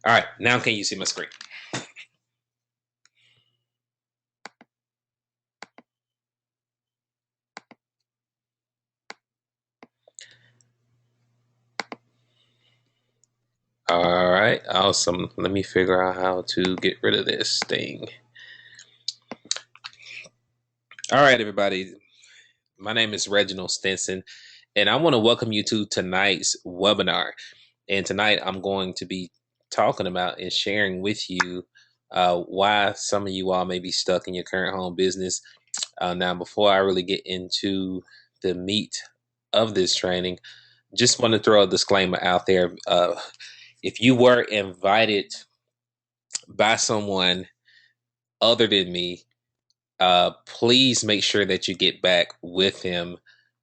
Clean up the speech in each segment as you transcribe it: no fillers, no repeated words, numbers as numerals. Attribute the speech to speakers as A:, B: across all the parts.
A: All right, now can you see my screen? All right, awesome. Let me figure out how to get rid of this thing. All right, everybody. My name is Reginald Stinson, and I want to welcome you to tonight's webinar. And tonight I'm going to be talking about and sharing with you why some of you all may be stuck in your current home business. Now, before I really get into the meat of this training, just want to throw a disclaimer out there. If you were invited by someone other than me, please make sure that you get back with him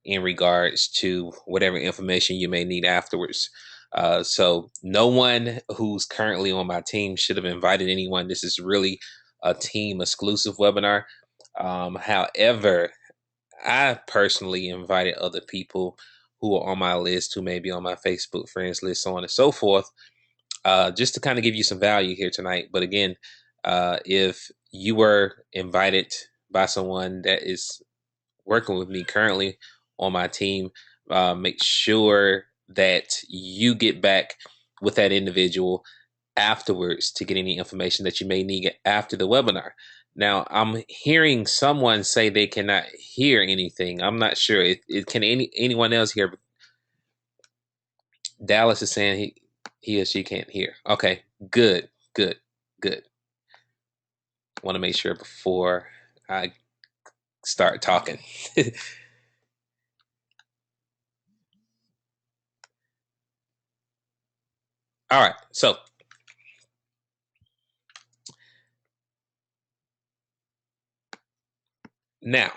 A: in regards to whatever information you may need afterwards. So no one who's currently on my team should have invited anyone. This is really a team exclusive webinar. However, I personally invited other people who are on my list, who may be on my Facebook friends list, so on and so forth, just to kind of give you some value here tonight. But again, if you were invited by someone that is working with me currently on my team, make sure that you get back with that individual afterwards to get any information that you may need after the webinar. Now, I'm hearing someone say they cannot hear anything. I'm not sure. Can anyone else hear? Dallas is saying he or she can't hear. Okay, good, good, good. Want to make sure before I start talking. All right, so now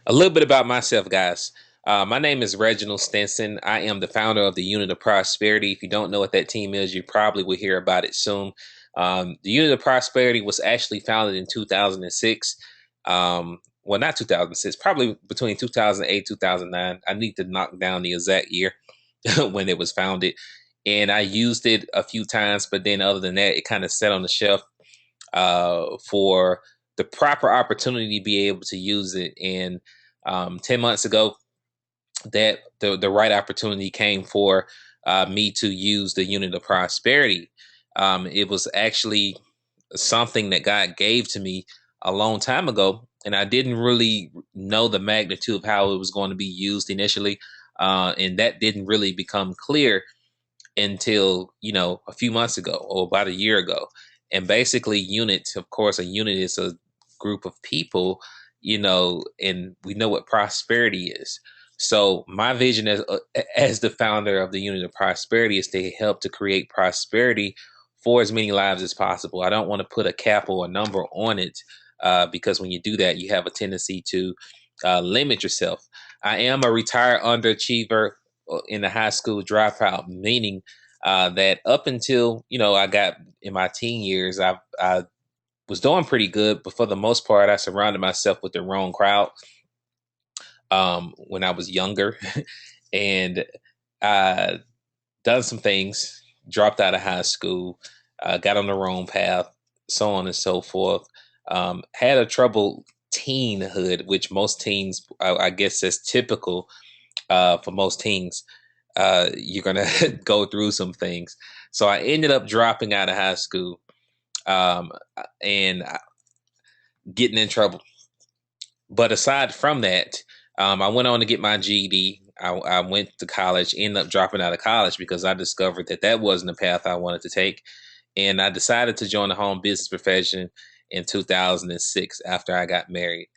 A: a little bit about myself, guys. My name is Reginald Stinson. I am the founder of the Unit of Prosperity. If you don't know what that team is, you probably will hear about it soon. The Unit of Prosperity was actually founded in 2006. Well, not 2006, probably between 2008 2009. I need to knock down the exact year when it was founded. And I used it a few times, but then other than that, it kind of sat on the shelf for the proper opportunity to be able to use it. And 10 months ago, that the right opportunity came for me to use the Unit of Prosperity. It was actually something that God gave to me a long time ago, and I didn't really know the magnitude of how it was going to be used initially, and that didn't really become clear until a few months ago or about a year ago. And basically, units, of course, a unit is a group of people, and we know what prosperity is. So my vision as the founder of the Unit of Prosperity is to help to create prosperity for as many lives as possible. I don't want to put a cap or a number on it, because when you do that, you have a tendency to limit yourself. I am a retired underachiever in the high school dropout, meaning that up until I got in my teen years, I was doing pretty good, but for the most part, I surrounded myself with the wrong crowd when I was younger, and I done some things, dropped out of high school, got on the wrong path, so on and so forth. Had a troubled teenhood, which most teens, I guess, is typical for most teens. You're gonna go through some things. So I ended up dropping out of high school and getting in trouble. But aside from that, I went on to get my GED. I went to college, ended up dropping out of college because I discovered that that wasn't the path I wanted to take. And I decided to join the home business profession in 2006 after I got married,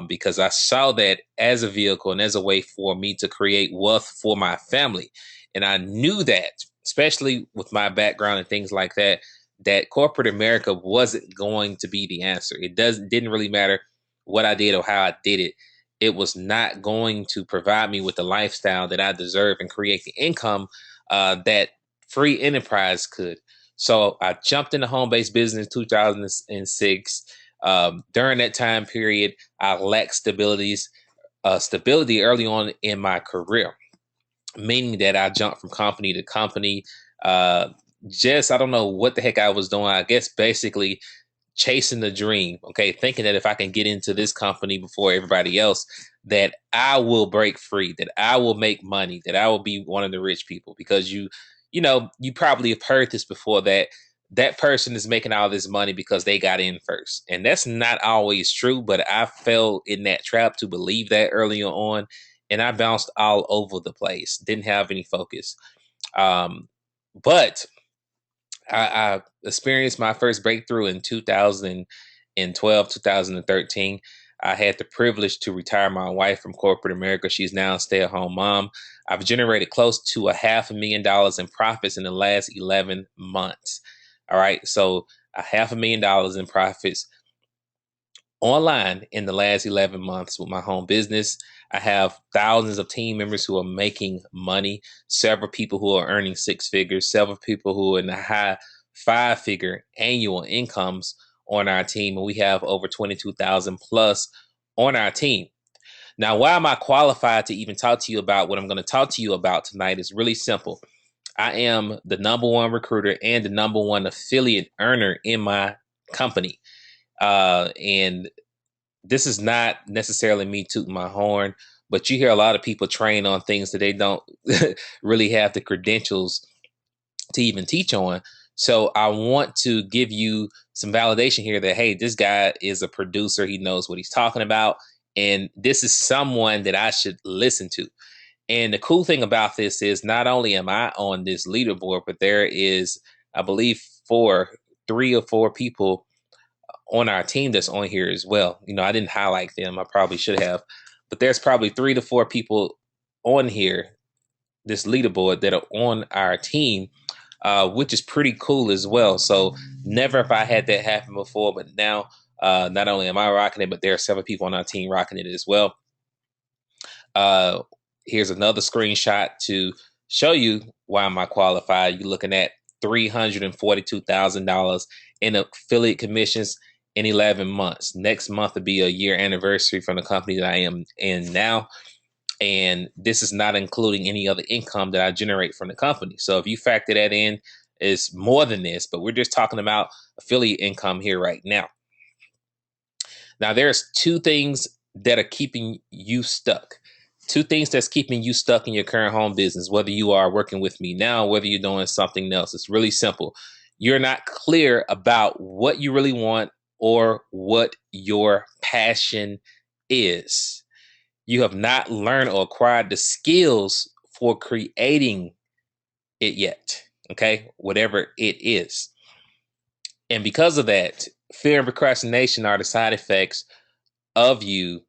A: because I saw that as a vehicle and as a way for me to create wealth for my family. And I knew that, especially with my background and things like that, that corporate America wasn't going to be the answer. Didn't really matter what I did or how I did it. It was not going to provide me with the lifestyle that I deserve and create the income that free enterprise could. So I jumped into home based business in 2006. During that time period, I lacked stability early on in my career, meaning that I jumped from company to company. just, I don't know what the heck I was doing. I guess basically chasing the dream, okay, thinking that if I can get into this company before everybody else, that I will break free, that I will make money, that I will be one of the rich people. Because you probably have heard this before, that that person is making all this money because they got in first. And that's not always true, but I fell in that trap to believe that earlier on. And I bounced all over the place, didn't have any focus. But I experienced my first breakthrough in 2012, 2013. I had the privilege to retire my wife from corporate America. She's now a stay-at-home mom. I've generated close to $500,000 in profits in the last 11 months. All right. So $500,000 in profits online in the last 11 months with my home business. I have thousands of team members who are making money, several people who are earning six figures, several people who are in the high five-figure annual incomes on our team. And we have over 22,000 plus on our team. Now, why am I qualified to even talk to you about what I'm going to talk to you about tonight? Is really simple. I am the number one recruiter and the number one affiliate earner in my company. And this is not necessarily me tooting my horn, but you hear a lot of people train on things that they don't really have the credentials to even teach on. So I want to give you some validation here that, hey, this guy is a producer. He knows what he's talking about. And this is someone that I should listen to. And the cool thing about this is not only am I on this leaderboard, but there is, I believe, three or four people on our team that's on here as well. I didn't highlight them. I probably should have, but there's probably 3 to 4 people on here, this leaderboard, that are on our team, which is pretty cool as well. So never have I had that happen before, but now not only am I rocking it, but there are several people on our team rocking it as well. Here's another screenshot to show you why am I qualified. You're looking at $342,000 in affiliate commissions in 11 months. Next month will be a year anniversary from the company that I am in now. And this is not including any other income that I generate from the company. So if you factor that in, it's more than this, but we're just talking about affiliate income here right now. Now, there's two things that are keeping you stuck. Two things that's keeping you stuck in your current home business, whether you are working with me now, whether you're doing something else. It's really simple. You're not clear about what you really want or what your passion is. You have not learned or acquired the skills for creating it yet, okay? Whatever it is. And because of that, fear and procrastination are the side effects of you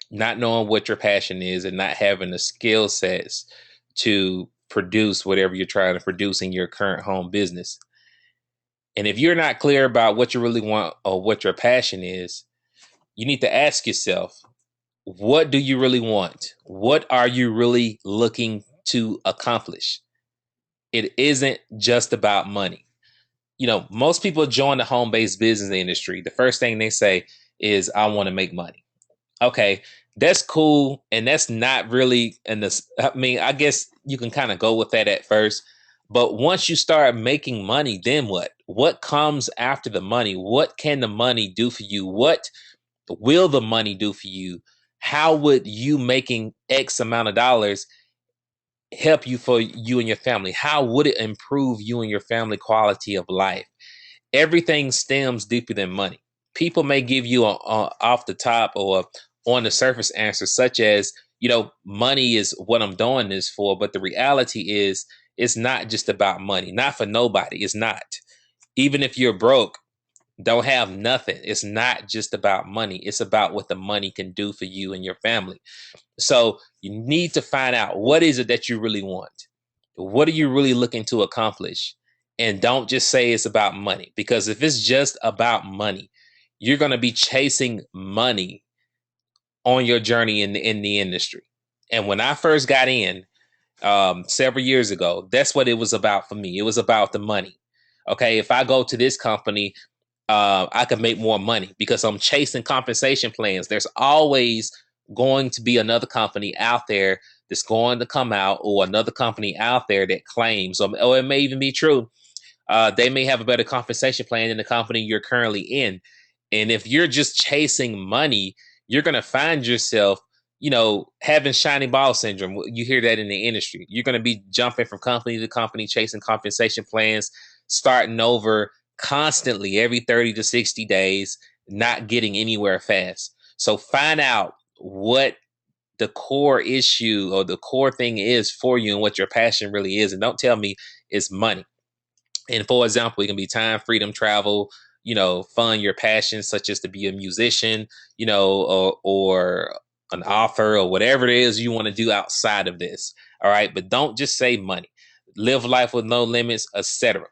A: not knowing what your passion is and not having the skill sets to produce whatever you're trying to produce in your current home business. And if you're not clear about what you really want or what your passion is, you need to ask yourself, what do you really want? What are you really looking to accomplish? It isn't just about money. Most people join the home-based business industry. The first thing they say is, I want to make money. Okay, that's cool. And that's not really I guess you can kind of go with that at first. But once you start making money, then what? What comes after the money? What can the money do for you? What will the money do for you? How would you making X amount of dollars help you for you and your family? How would it improve you and your family quality of life? Everything stems deeper than money. People may give you a off the top or on the surface answer, such as, money is what I'm doing this for. But the reality is, it's not just about money. Not for nobody. It's not. Even if you're broke, don't have nothing, it's not just about money. It's about what the money can do for you and your family. So you need to find out, what is it that you really want? What are you really looking to accomplish? And don't just say it's about money, because if it's just about money, you're going to be chasing money on your journey in the industry. And when I first got in several years ago, that's what it was about for me. It was about the money. Okay, if I go to this company, I can make more money because I'm chasing compensation plans. There's always going to be another company out there that's going to come out, or another company out there that claims, or it may even be true, they may have a better compensation plan than the company you're currently in. And if you're just chasing money, you're going to find yourself, having shiny ball syndrome. You hear that in the industry. You're going to be jumping from company to company, chasing compensation plans, starting over constantly every 30 to 60 days, not getting anywhere fast. So find out what the core issue or the core thing is for you and what your passion really is. And don't tell me it's money. And for example, it can be time, freedom, travel, fun, your passions, such as to be a musician, or an author, or whatever it is you want to do outside of this. All right. But don't just say money. Live life with no limits, etc.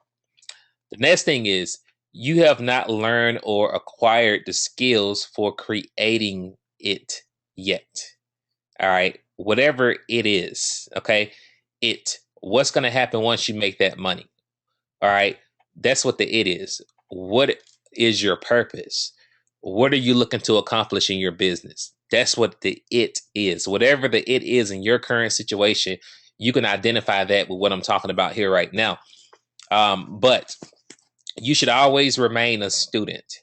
A: The next thing is, you have not learned or acquired the skills for creating it yet. All right. Whatever it is. Okay. What's going to happen once you make that money? All right. That's what the it is. What is your purpose? What are you looking to accomplish in your business? That's what the it is. Whatever the it is in your current situation, you can identify that with what I'm talking about here right now. But you should always remain a student.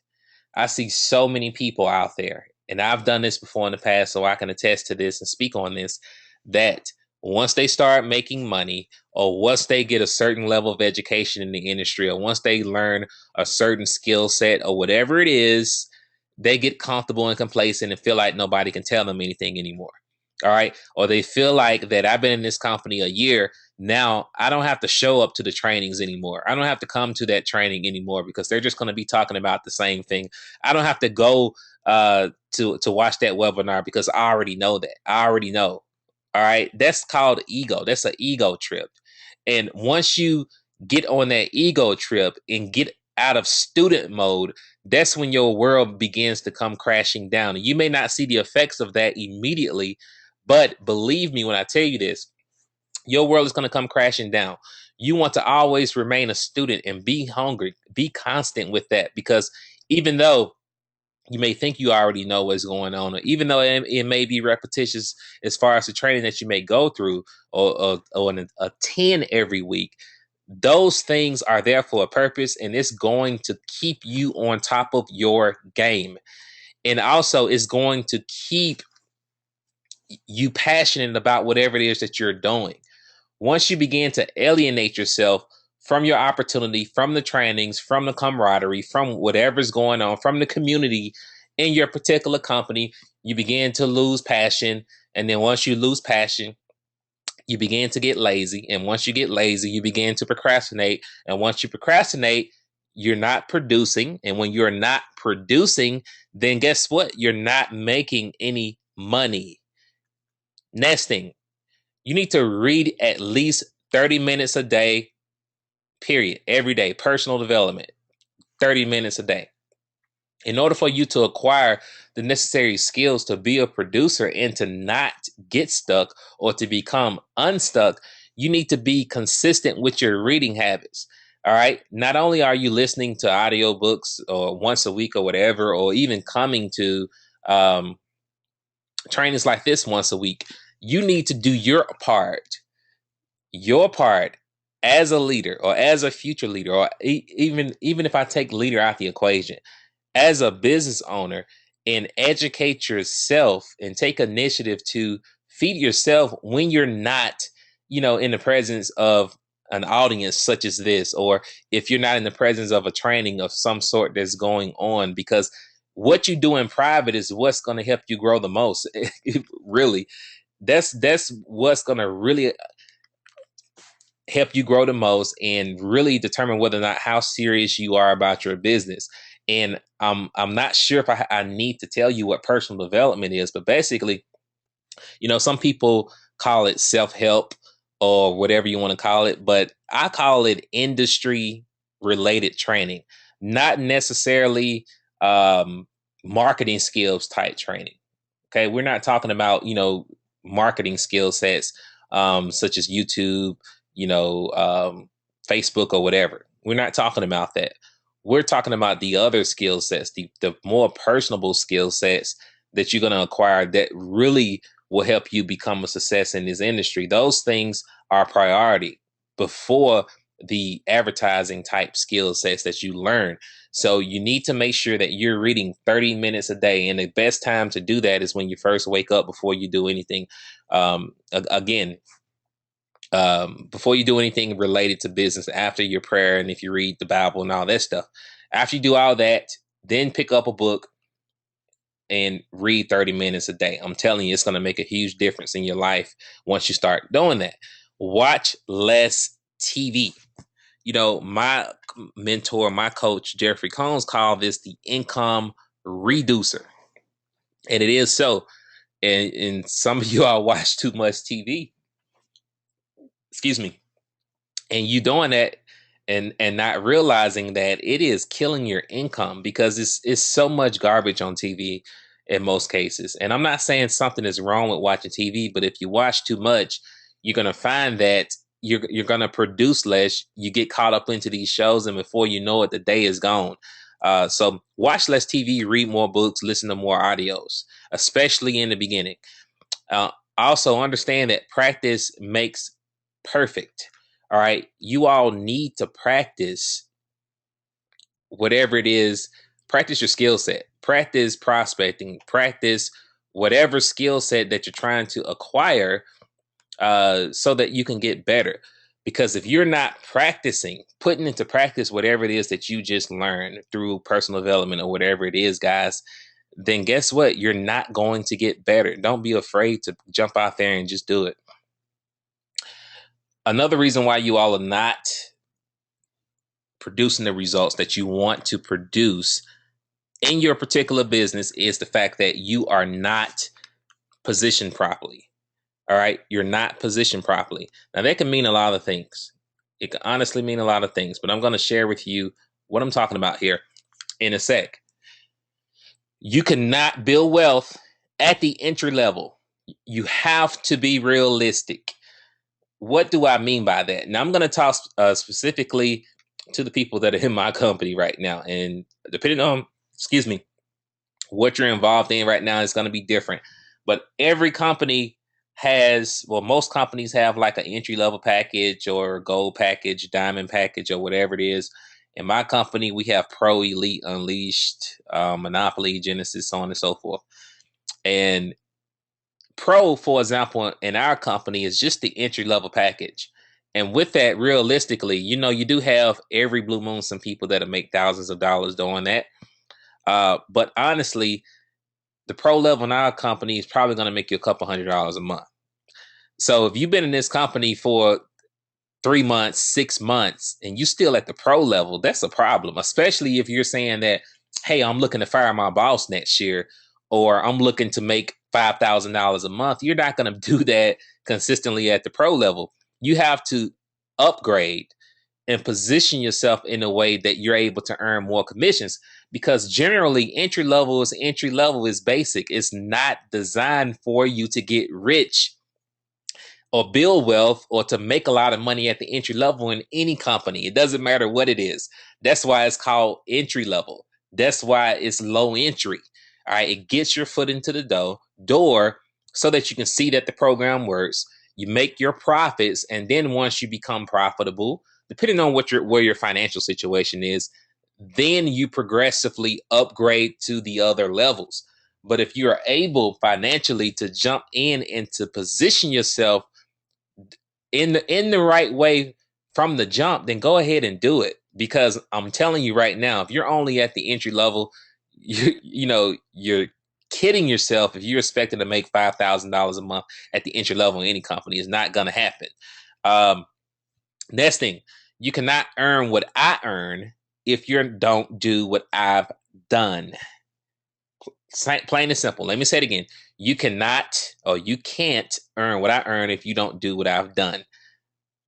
A: I see so many people out there, and I've done this before in the past, so I can attest to this and speak on this, that once they start making money, or once they get a certain level of education in the industry, or once they learn a certain skill set or whatever it is, they get comfortable and complacent and feel like nobody can tell them anything anymore. All right. Or they feel like that I've been in this company a year. Now I don't have to show up to the trainings anymore. I don't have to come to that training anymore because they're just going to be talking about the same thing. I don't have to go to watch that webinar because I already know that. I already know. All right. That's called ego. That's an ego trip. And once you get on that ego trip and get out of student mode, that's when your world begins to come crashing down. And you may not see the effects of that immediately, but believe me when I tell you this, your world is going to come crashing down. You want to always remain a student and be hungry, be constant with that, because even though you may think you already know what's going on, or even though it may be repetitious as far as the training that you may go through, or a 10 every week, those things are there for a purpose, and it's going to keep you on top of your game. And also, it's going to keep you passionate about whatever it is that you're doing. Once you begin to alienate yourself from your opportunity, from the trainings, from the camaraderie, from whatever's going on, from the community in your particular company, you begin to lose passion. And then once you lose passion, you begin to get lazy. And once you get lazy, you begin to procrastinate. And once you procrastinate, you're not producing. And when you're not producing, then guess what? You're not making any money. Next thing, you need to read at least 30 minutes a day, period, every day. Personal development, 30 minutes a day. In order for you to acquire the necessary skills to be a producer and to not get stuck or to become unstuck, you need to be consistent with your reading habits. All right. Not only are you listening to audiobooks or once a week or whatever, or even coming to trainings like this once a week, you need to do your part as a leader or as a future leader, or even if I take leader out the equation, as a business owner, and educate yourself and take initiative to feed yourself when you're not, in the presence of an audience such as this, or if you're not in the presence of a training of some sort that's going on, because what you do in private is what's going to help you grow the most. Really, that's what's going to really help you grow the most and really determine whether or not how serious you are about your business. And I'm not sure if I need to tell you what personal development is, but basically, some people call it self-help or whatever you want to call it, but I call it industry related training, not necessarily marketing skills type training. Okay. We're not talking about, marketing skill sets such as YouTube, Facebook or whatever. We're not talking about that. We're talking about the other skill sets, the more personable skill sets that you're going to acquire that really will help you become a success in this industry. Those things are priority before the advertising type skill sets that you learn. So you need to make sure that you're reading 30 minutes a day. And the best time to do that is when you first wake up before you do anything. Again, before you do anything related to business, after your prayer, and if you read the Bible and all that stuff, after you do all that, then pick up a book and read 30 minutes a day. I'm telling you, it's going to make a huge difference in your life once you start doing that. Watch less TV. You know, my mentor, my coach, Jeffrey Combs, called this the income reducer. And it is so. And some of you all watch too much TV. Excuse me. And you doing that and not realizing that it is killing your income because it's so much garbage on TV in most cases. And I'm not saying something is wrong with watching TV, but if you watch too much, you're gonna find that you're gonna produce less. You get caught up into these shows, and before you know it, the day is gone. So watch less TV, read more books, listen to more audios, especially in the beginning. Uh, Also, understand that practice makes perfect. All right. You all need to practice whatever it is, practice your skill set, practice prospecting, practice whatever skill set that you're trying to acquire so that you can get better. Because if you're not practicing, putting into practice whatever it is that you just learned through personal development or whatever it is, guys, then guess what? You're not going to get better. Don't be afraid to jump out there and just do it. Another reason why you all are not producing the results that you want to produce in your particular business is the fact that you are not positioned properly. All right. You're not positioned properly. Now, that can mean a lot of things. It can honestly mean a lot of things, but I'm going to share with you what I'm talking about here in a sec. You cannot build wealth at the entry level. You have to be realistic. What do I mean by that? Now, I'm going to talk specifically to the people that are in my company right now. And depending on, excuse me, what you're involved in right now is going to be different. But every company has, well, most companies have like an entry level package or gold package, diamond package, or whatever it is. In my company, we have Pro, Elite, Unleashed, Monopoly, Genesis, so on and so forth. And Pro, for example, in our company is just the entry level package. And with that, realistically, you know, you do have every blue moon some people that make thousands of dollars doing that. But honestly, the pro level in our company is probably going to make you a couple $100 a month. So if you've been in this company for 3 months, 6 months, and you still at the pro level, that's a problem, especially if you're saying that, hey, I'm looking to fire my boss next year, or I'm looking to make $5,000 a month. You're not going to do that consistently at the pro level. You have to upgrade and position yourself in a way that you're able to earn more commissions, because generally entry level is basic. It's not designed for you to get rich or build wealth or to make a lot of money at the entry level in any company. It doesn't matter what it is. That's why it's called entry level. That's why it's low entry. All right. It gets your foot into the door so that you can see that the program works. You make your profits. And then once you become profitable, depending on where your financial situation is, then you progressively upgrade to the other levels. But if you are able financially to jump in and to position yourself in the right way from the jump, then go ahead and do it. Because I'm telling you right now, if you're only at the entry level, you're kidding yourself if you're expecting to make $5,000 a month at the entry level in any company. It's not going to happen. Next thing, you cannot earn what I earn if you don't do what I've done. Plain and simple. Let me say it again. You cannot or you can't earn what I earn if you don't do what I've done.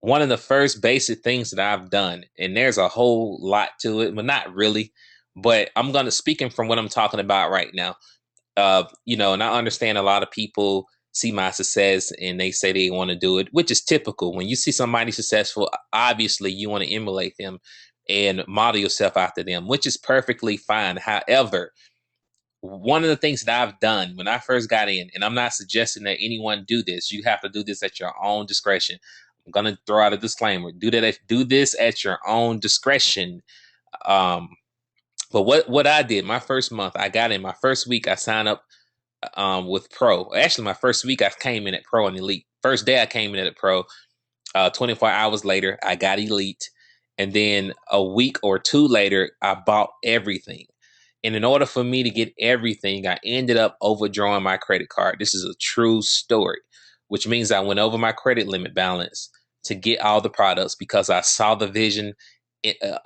A: One of the first basic things that I've done, and there's a whole lot to it, but not really. But I'm going to speaking from what I'm talking about right now. And I understand a lot of people see my success and they say they want to do it, which is typical. When you see somebody successful, obviously you want to emulate them and model yourself after them, which is perfectly fine. However, one of the things that I've done when I first got in, and I'm not suggesting that anyone do this. You have to do this at your own discretion. I'm gonna throw out a disclaimer. Do this at your own discretion. Um, but what I did my first month, I got in my first week. I signed up with Pro. Actually, my first week I came in at Pro and Elite. First day I came in at Pro. 24 hours later, I got Elite. And then a week or two later, I bought everything. And in order for me to get everything, I ended up overdrawing my credit card. This is a true story, which means I went over my credit limit balance to get all the products because I saw the vision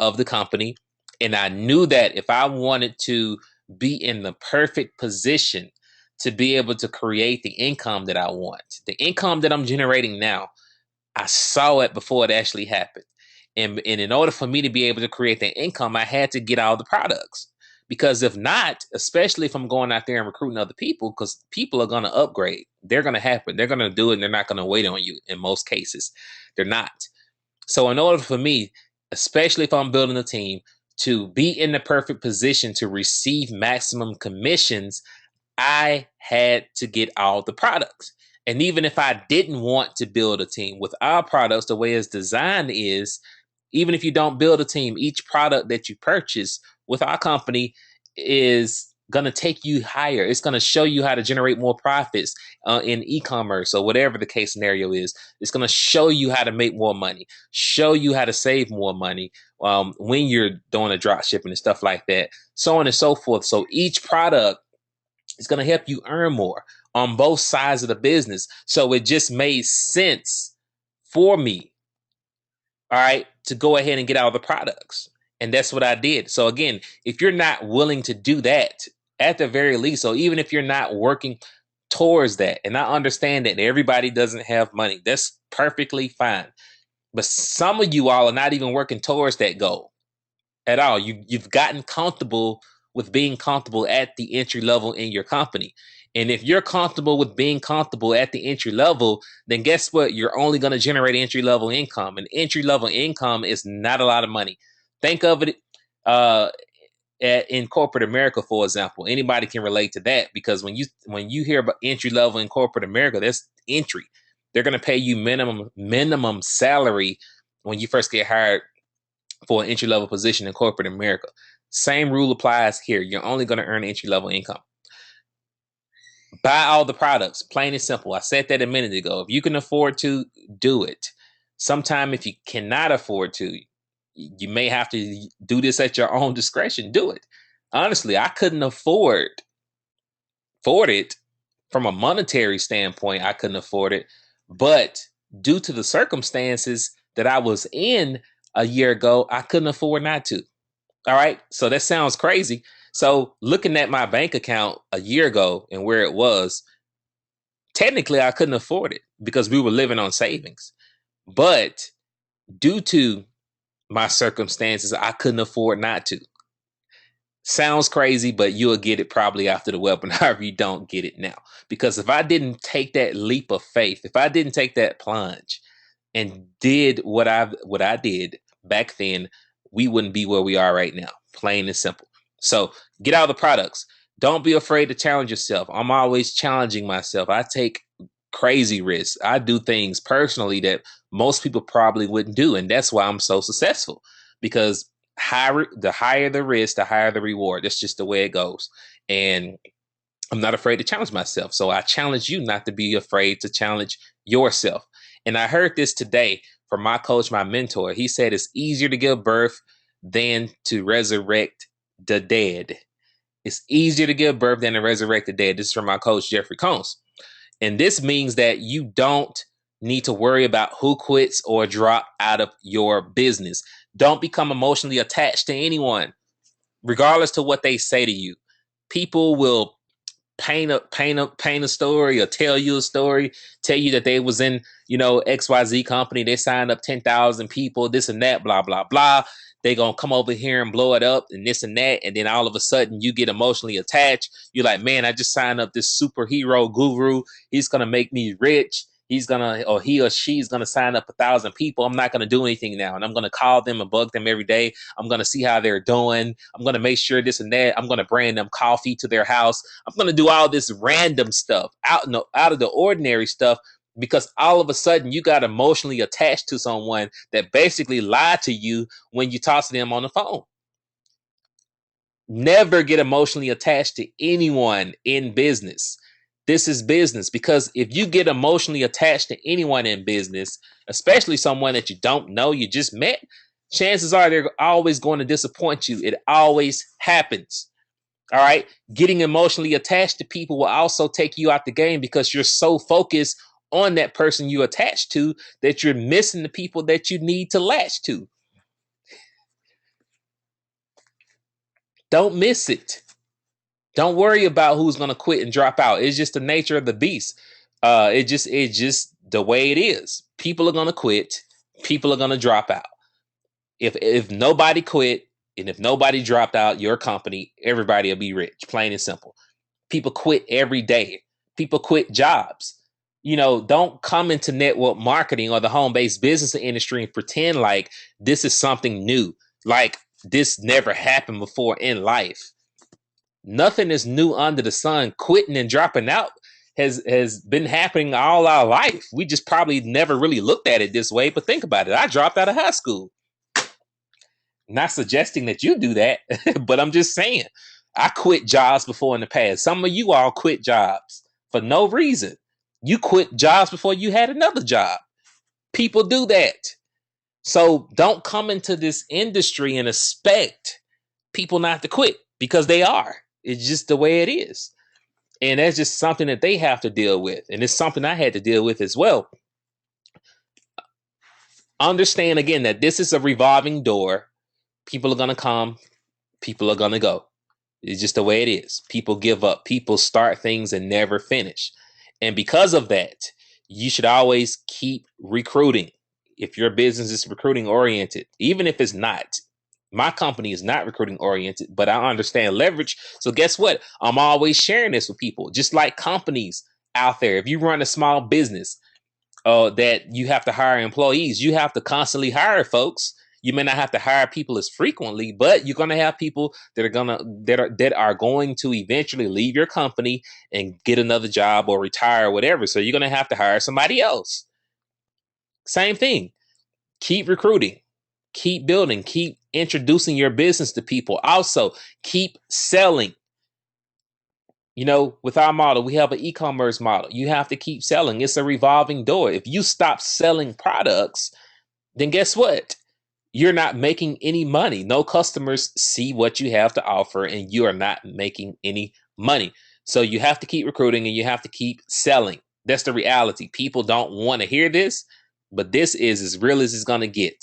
A: of the company. And I knew that if I wanted to be in the perfect position to be able to create the income that I want, the income that I'm generating now, I saw it before it actually happened. And in order for me to be able to create that income, I had to get all the products. Because if not, especially if I'm going out there and recruiting other people, because people are going to upgrade, they're going to happen. They're going to do it and they're not going to wait on you in most cases. They're not. So in order for me, especially if I'm building a team, to be in the perfect position to receive maximum commissions, I had to get all the products. And even if I didn't want to build a team with our products, the way it's designed is, even if you don't build a team, each product that you purchase with our company is going to take you higher. It's going to show you how to generate more profits in e-commerce or whatever the case scenario is. It's going to show you how to make more money, show you how to save more money when you're doing a drop shipping and stuff like that, so on and so forth. So each product is going to help you earn more on both sides of the business. So it just made sense for me, all right, to go ahead and get all the products. And that's what I did. So again, if you're not willing to do that at the very least, so even if you're not working towards that, and I understand that everybody doesn't have money, that's perfectly fine. But some of you all are not even working towards that goal at all. You've gotten comfortable with being comfortable at the entry level in your company. And if you're comfortable with being comfortable at the entry level, then guess what? You're only going to generate entry level income. And entry level income is not a lot of money. Think of it uh, in corporate America, for example. Anybody can relate to that, because when you hear about entry level in corporate America, that's entry. They're going to pay you minimum salary when you first get hired for an entry level position in corporate America. Same rule applies here. You're only going to earn entry level income. Buy all the products, plain and simple. I said that a minute ago. If you can afford to, do it. Sometime if you cannot afford to, you may have to do this at your own discretion. Do it. Honestly, I couldn't afford it from a monetary standpoint. I couldn't afford it, but due to the circumstances that I was in a year ago, I couldn't afford not to. All right. So that sounds crazy. So looking at my bank account a year ago and where it was, technically I couldn't afford it because we were living on savings. But due to my circumstances, I couldn't afford not to. Sounds crazy, but you'll get it probably after the webinar if you don't get it now. Because if I didn't take that leap of faith, if I didn't take that plunge and did what I did back then, we wouldn't be where we are right now. Plain and simple. So get out of the products. Don't be afraid to challenge yourself. I'm always challenging myself. I take crazy risks. I do things personally that most people probably wouldn't do. And that's why I'm so successful, because the higher the risk, the higher the reward. That's just the way it goes. And I'm not afraid to challenge myself. So I challenge you not to be afraid to challenge yourself. And I heard this today from my coach, my mentor. He said it's easier to give birth than to resurrect the dead. It's easier to give birth than to resurrect the dead. This is from my coach, Jeffrey Combs. And this means that you don't need to worry about who quits or drop out of your business. Don't become emotionally attached to anyone, regardless to what they say to you. People will paint a story or tell you a story, tell you that they was in, XYZ company, they signed up 10,000 people, this and that, blah, blah, blah. They gonna come over here and blow it up and this and that. And then all of a sudden you get emotionally attached. You're like, man, I just signed up this superhero guru. He's gonna make me rich. he or she's gonna sign up 1,000 people. I'm not gonna do anything now, and I'm gonna call them and bug them every day. I'm gonna see how they're doing. I'm gonna make sure this and that. I'm gonna brand them coffee to their house. I'm gonna do all this random stuff out of the ordinary stuff, because all of a sudden you got emotionally attached to someone that basically lied to you when you talk to them on the phone. Never get emotionally attached to anyone in business. This is business, because if you get emotionally attached to anyone in business, especially someone that you don't know, you just met, chances are they're always going to disappoint you. It always happens. All right. Getting emotionally attached to people will also take you out the game, because you're so focused on that person you attached to that you're missing the people that you need to latch to. Don't miss it. Don't worry about who's going to quit and drop out. It's just the nature of the beast. It's just the way it is. People are going to quit. People are going to drop out. If nobody quit and if nobody dropped out your company, everybody will be rich. Plain and simple. People quit every day. People quit jobs. Don't come into network marketing or the home-based business industry and pretend like this is something new, like this never happened before in life. Nothing is new under the sun. Quitting and dropping out has been happening all our life. We just probably never really looked at it this way, but think about it. I dropped out of high school. Not suggesting that you do that, but I'm just saying, I quit jobs before in the past. Some of you all quit jobs for no reason. You quit jobs before you had another job. People do that. So don't come into this industry and expect people not to quit, because they are. It's just the way it is. And that's just something that they have to deal with. And it's something I had to deal with as well. Understand again that this is a revolving door. People are going to come, people are going to go. It's just the way it is. People give up. People start things and never finish. And because of that, you should always keep recruiting. If your business is recruiting oriented, even if it's not, my company is not recruiting oriented, but I understand leverage. So guess what? I'm always sharing this with people, just like companies out there. If you run a small business that you have to hire employees, you have to constantly hire folks. You may not have to hire people as frequently, but you're going to have people that are going to eventually leave your company and get another job or retire or whatever. So you're going to have to hire somebody else. Same thing. Keep recruiting, keep building, keep introducing your business to people. Also, keep selling. With our model, we have an e-commerce model. You have to keep selling. It's a revolving door. If you stop selling products, then guess what? You're not making any money. No customers see what you have to offer, and you are not making any money. So you have to keep recruiting and you have to keep selling. That's the reality. People don't want to hear this, but this is as real as it's going to get.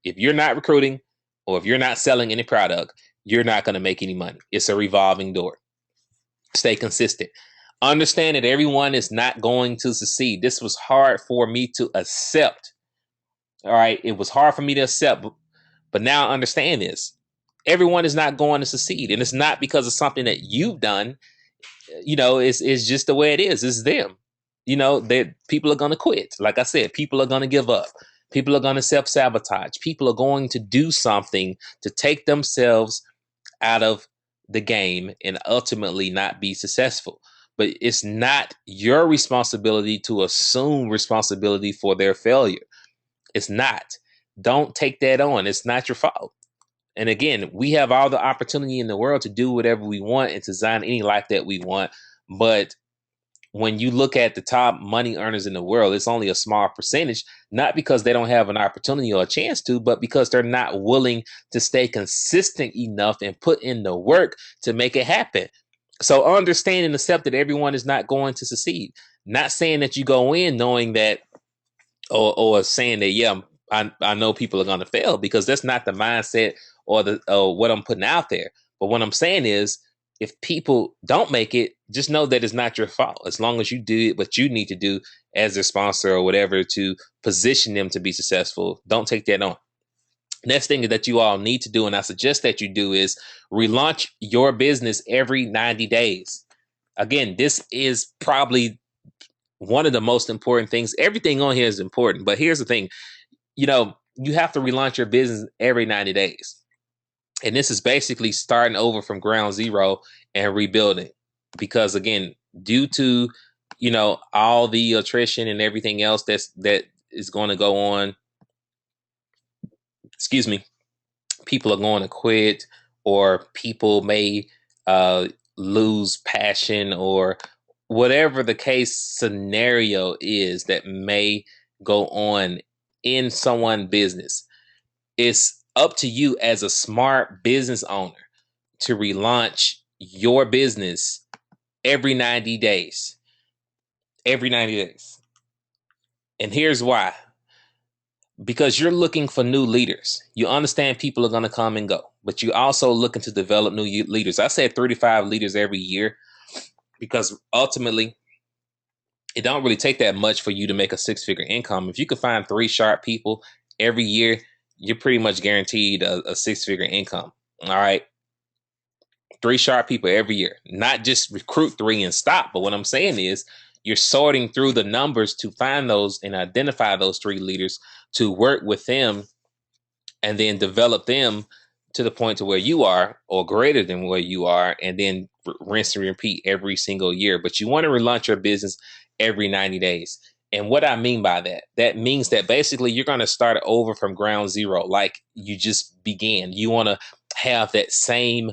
A: If you're not recruiting or if you're not selling any product, you're not going to make any money. It's a revolving door. Stay consistent. Understand that everyone is not going to succeed. This was hard for me to accept. All right. It was hard for me to accept, but now I understand this. Everyone is not going to succeed. And it's not because of something that you've done. It's just the way it is. It's them. That people are going to quit. Like I said, people are going to give up. People are going to self-sabotage. People are going to do something to take themselves out of the game and ultimately not be successful. But it's not your responsibility to assume responsibility for their failure. It's not. Don't take that on. It's not your fault. And again, we have all the opportunity in the world to do whatever we want and to design any life that we want. But when you look at the top money earners in the world, it's only a small percentage, not because they don't have an opportunity or a chance to, but because they're not willing to stay consistent enough and put in the work to make it happen. So understand and accept that everyone is not going to succeed. Not saying that you go in knowing that or saying that, yeah, I know people are going to fail, because that's not the mindset or what I'm putting out there. But what I'm saying is, if people don't make it, just know that it's not your fault. As long as you do what you need to do as their sponsor or whatever to position them to be successful, don't take that on. Next thing that you all need to do, and I suggest that you do, is relaunch your business every 90 days. Again, this is probably one of the most important things. Everything on here is important, but here's the thing. You have to relaunch your business every 90 days. And this is basically starting over from ground zero and rebuilding. Because again, due to, all the attrition and everything else that is going to go on, excuse me, people are going to quit, or people may lose passion, or whatever the case scenario is that may go on in someone's business. It's up to you as a smart business owner to relaunch your business every 90 days. Every 90 days. And here's why. Because you're looking for new leaders. You understand people are going to come and go, but you're also looking to develop new leaders. I said 35 leaders every year because ultimately it don't really take that much for you to make a six-figure income. If you can find 3 sharp people every year, you're pretty much guaranteed a six-figure income. All right. 3 sharp people every year, not just recruit 3 and stop. But what I'm saying is you're sorting through the numbers to find those and identify those 3 leaders, to work with them and then develop them to the point to where you are or greater than where you are, and then rinse and repeat every single year. But you want to relaunch your business every 90 days. And what I mean by that means that basically you're going to start over from ground zero, like you just began. You want to have that same,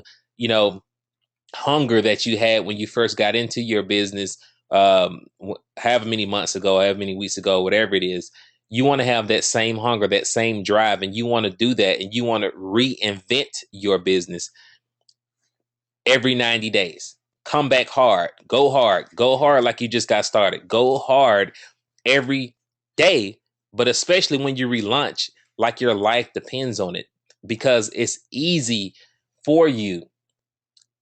A: hunger that you had when you first got into your business, however many months ago, however many weeks ago, whatever it is. You want to have that same hunger, that same drive, and you want to do that, and you want to reinvent your business every 90 days. Come back hard, go hard like you just got started. Go hard every day, but especially when you relaunch, like your life depends on it, because it's easy for you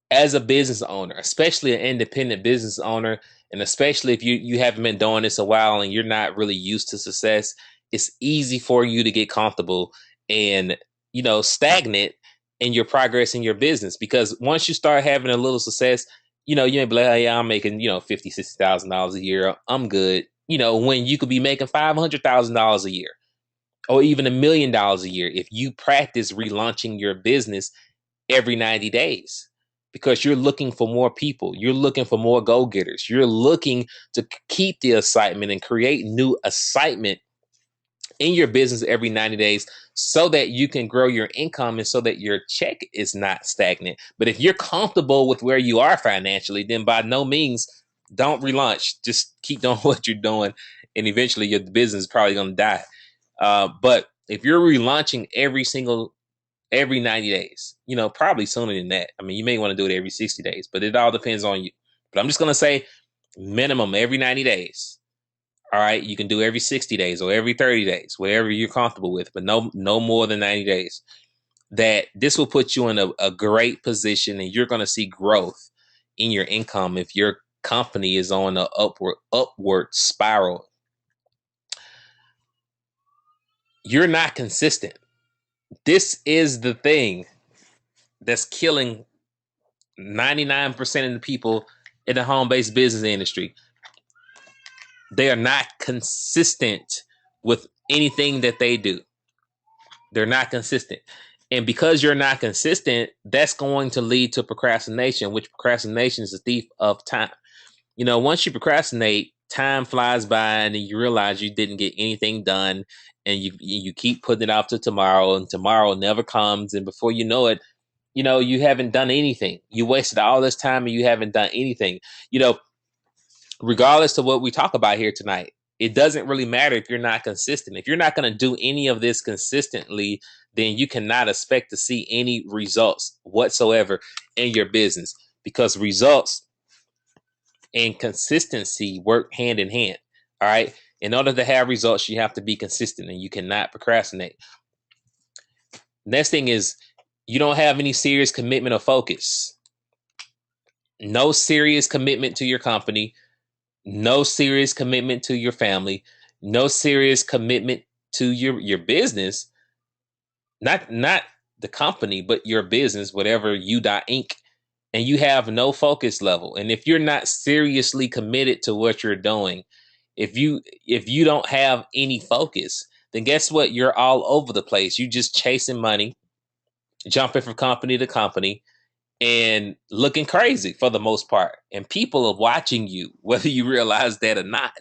A: as a business owner, especially an independent business owner, and especially if you haven't been doing this a while and you're not really used to success, it's easy for you to get comfortable and stagnant in your progress in your business. Because once you start having a little success, you may be like, hey, yeah, I'm making $50,000-$60,000 a year, I'm good. When you could be making $500,000 a year, or even $1 million a year, if you practice relaunching your business every 90 days, because you're looking for more people. You're looking for more go-getters. You're looking to keep the excitement and create new excitement in your business every 90 days, so that you can grow your income and so that your check is not stagnant. But if you're comfortable with where you are financially, then by no means don't relaunch. Just keep doing what you're doing, and eventually your business is probably going to die. But if you're relaunching every 90 days, probably sooner than that. I mean, you may want to do it every 60 days, but it all depends on you. But I'm just going to say minimum every 90 days. All right. You can do every 60 days or every 30 days, whatever you're comfortable with, but no more than 90 days. That this will put you in a great position, and you're going to see growth in your income if your company is on an upward spiral. You're not consistent. This is the thing that's killing 99% of the people in the home-based business industry. They are not consistent with anything that they do. They're not consistent. And because you're not consistent, that's going to lead to procrastination, which procrastination is a thief of time. Once you procrastinate, time flies by, and then you realize you didn't get anything done, and you keep putting it off to tomorrow, and tomorrow never comes. And before you know it, you haven't done anything. You wasted all this time and you haven't done anything. Regardless of what we talk about here tonight, it doesn't really matter if you're not consistent. If you're not going to do any of this consistently, then you cannot expect to see any results whatsoever in your business, because results and consistency work hand in hand. All right. In order to have results, you have to be consistent, and you cannot procrastinate. Next thing is, you don't have any serious commitment or focus. No serious commitment to your company, no serious commitment to your family, no serious commitment to your business, not the company, but your business, whatever Inc. And you have no focus level. And if you're not seriously committed to what you're doing, If you don't have any focus, then guess what? You're all over the place. You just chasing money, jumping from company to company, and looking crazy for the most part. And people are watching you, whether you realize that or not.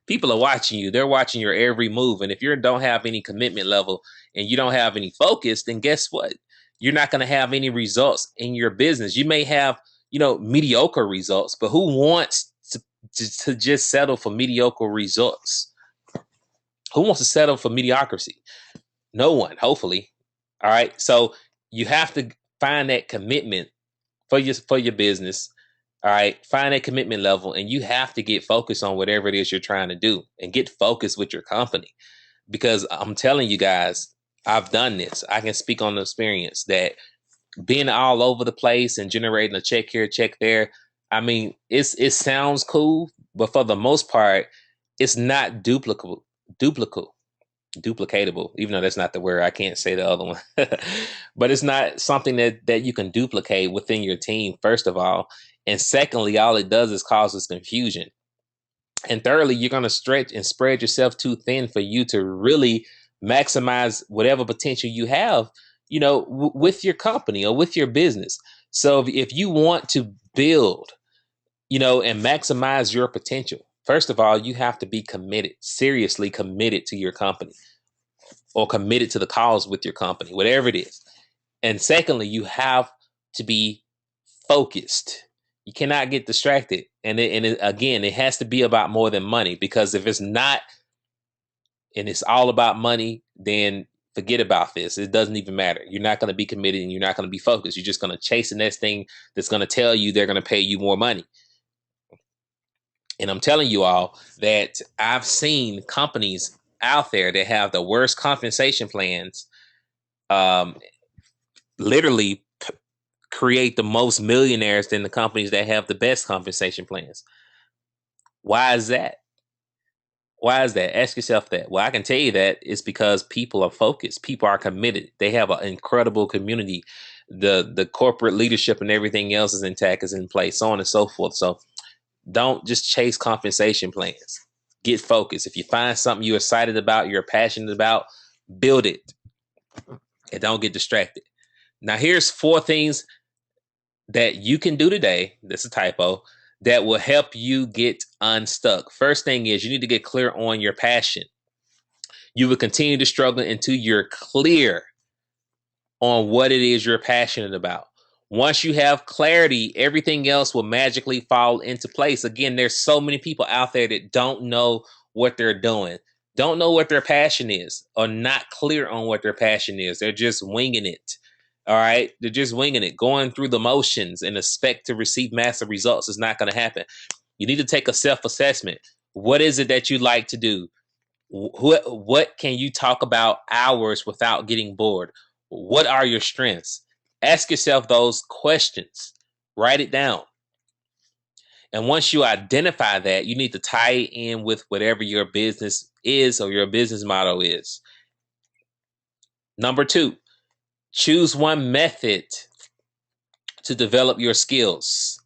A: People are watching you. They're watching your every move. And if you don't have any commitment level and you don't have any focus, then guess what? You're not going to have any results in your business. You may have, mediocre results, but who wants to just settle for mediocre results? Who wants to settle for mediocrity? No one, hopefully. All right. So you have to find that commitment for your business. All right. Find that commitment level, and you have to get focused on whatever it is you're trying to do, and get focused with your company. Because I'm telling you guys, I've done this. I can speak on the experience that being all over the place and generating a check here, check there. I mean, it sounds cool, but for the most part, it's not duplicatable, even though that's not the word. I can't say the other one. But it's not something that you can duplicate within your team, first of all. And secondly, all it does is causes confusion. And thirdly, you're going to stretch and spread yourself too thin for you to really maximize whatever potential you have, with your company or with your business. So if you want to build, and maximize your potential, first of all, you have to be committed, seriously committed to your company, or committed to the cause with your company, whatever it is. And secondly, you have to be focused. You cannot get distracted. Again, it has to be about more than money, because if it's not, and it's all about money, then forget about this. It doesn't even matter. You're not going to be committed, and you're not going to be focused. You're just going to chase the next thing that's going to tell you they're going to pay you more money. And I'm telling you all that I've seen companies out there that have the worst compensation plans, um, literally create the most millionaires than the companies that have the best compensation plans. Why is that? Why is that? Ask yourself that. Well, I can tell you that it's because people are focused. People are committed. They have an incredible community. The corporate leadership and everything else is intact, is in place, so on and so forth. So don't just chase compensation plans. Get focused. If you find something you're excited about, you're passionate about, build it, and don't get distracted. Now, here's 4 things that you can do today. That's a typo. That will help you get unstuck. First thing is, you need to get clear on your passion. You will continue to struggle until you're clear on what it is you're passionate about. Once you have clarity, everything else will magically fall into place. Again, there's so many people out there that don't know what they're doing, don't know what their passion is, or not clear on what their passion is. They're just winging it. All right. They're just winging it, going through the motions and expect to receive massive results is not going to happen. You need to take a self-assessment. What is it that you like to do? What can you talk about hours without getting bored? What are your strengths? Ask yourself those questions. Write it down. And once you identify that, you need to tie it in with whatever your business is or your business model is. Number 2, choose one method to develop your skills.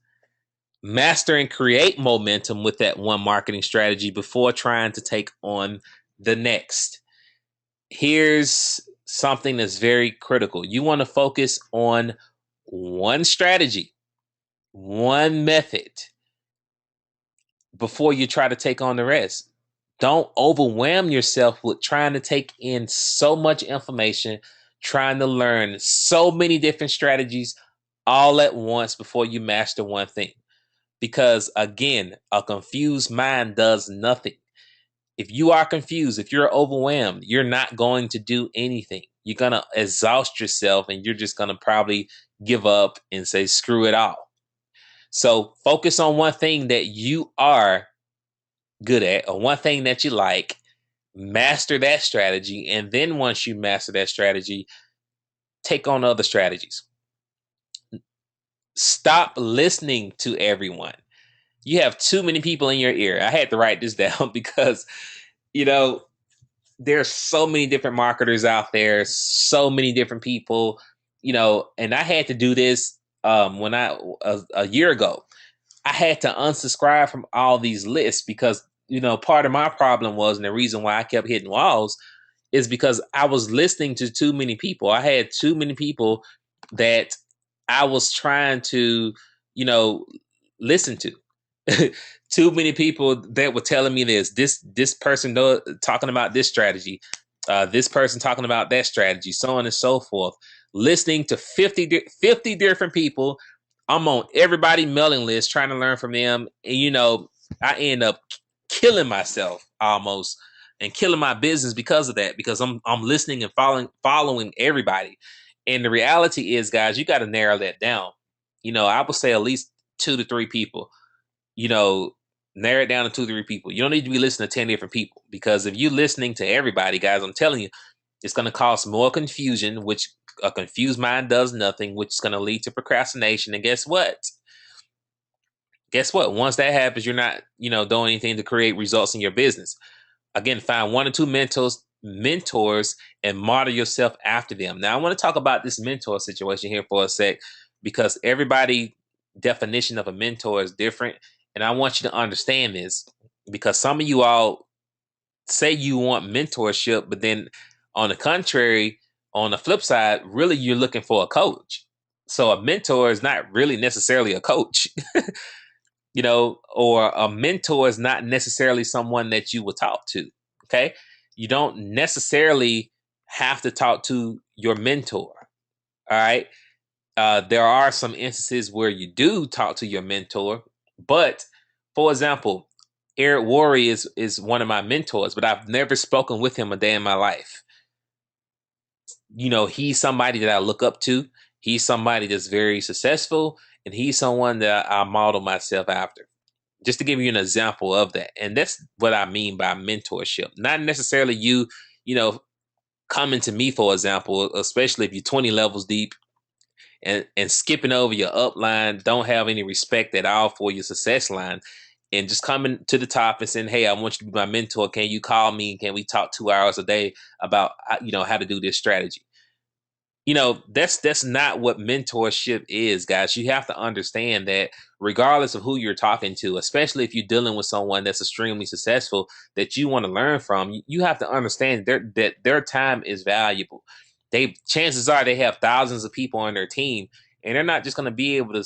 A: Master and create momentum with that one marketing strategy before trying to take on the next. Here's something that's very critical. You want to focus on one strategy, one method before you try to take on the rest. Don't overwhelm yourself with trying to take in so much information, trying to learn so many different strategies all at once before you master one thing. Because again, a confused mind does nothing. If you are confused, if you're overwhelmed, you're not going to do anything. You're going to exhaust yourself, and you're just going to probably give up and say, screw it all. So focus on one thing that you are good at, or one thing that you like. Master that strategy. And then once you master that strategy, take on other strategies. Stop listening to everyone. You have too many people in your ear. I had to write this down because, you know, there's so many different marketers out there, so many different people, and I had to do this a year ago. I had to unsubscribe from all these lists because part of my problem was, and the reason why I kept hitting walls is because I was listening to too many people. I had too many people that I was trying to, you know, listen to. Too many people that were telling me this person talking about this strategy, this person talking about that strategy, so on and so forth. Listening to 50 different people. I'm on everybody mailing list trying to learn from them. And, I end up killing myself almost and killing my business because of that, because I'm listening and following everybody. And the reality is, guys, you got to narrow that down. I would say at least 2 to 3 people. You know, Narrow it down to 2 to 3 people. You don't need to be listening to 10 different people, because if you're listening to everybody, guys, I'm telling you, it's going to cause more confusion, which a confused mind does nothing, which is going to lead to procrastination. And guess what? Once that happens, you're not, doing anything to create results in your business. Again, find 1 or 2 mentors and model yourself after them. Now, I want to talk about this mentor situation here for a sec, because everybody definition of a mentor is different. And I want you to understand this, because some of you all say you want mentorship, but then on the contrary, on the flip side, really you're looking for a coach. So a mentor is not really necessarily a coach. Or a mentor is not necessarily someone that you will talk to. Okay. You don't necessarily have to talk to your mentor. All right. There are some instances where you do talk to your mentor, but for example, Eric Worre is one of my mentors, but I've never spoken with him a day in my life. He's somebody that I look up to. He's somebody that's very successful, and he's someone that I model myself after. Just to give you an example of that. And that's what I mean by mentorship. Not necessarily you know, coming to me, for example, especially if you're 20 levels deep and skipping over your upline, don't have any respect at all for your success line, and just coming to the top and saying, "Hey, I want you to be my mentor. Can you call me? Can we talk 2 hours a day about how to do this strategy?" That's not what mentorship is, guys. You have to understand that regardless of who you're talking to, especially if you're dealing with someone that's extremely successful that you want to learn from, you have to understand that their time is valuable. Chances are they have thousands of people on their team, and they're not just going to be able to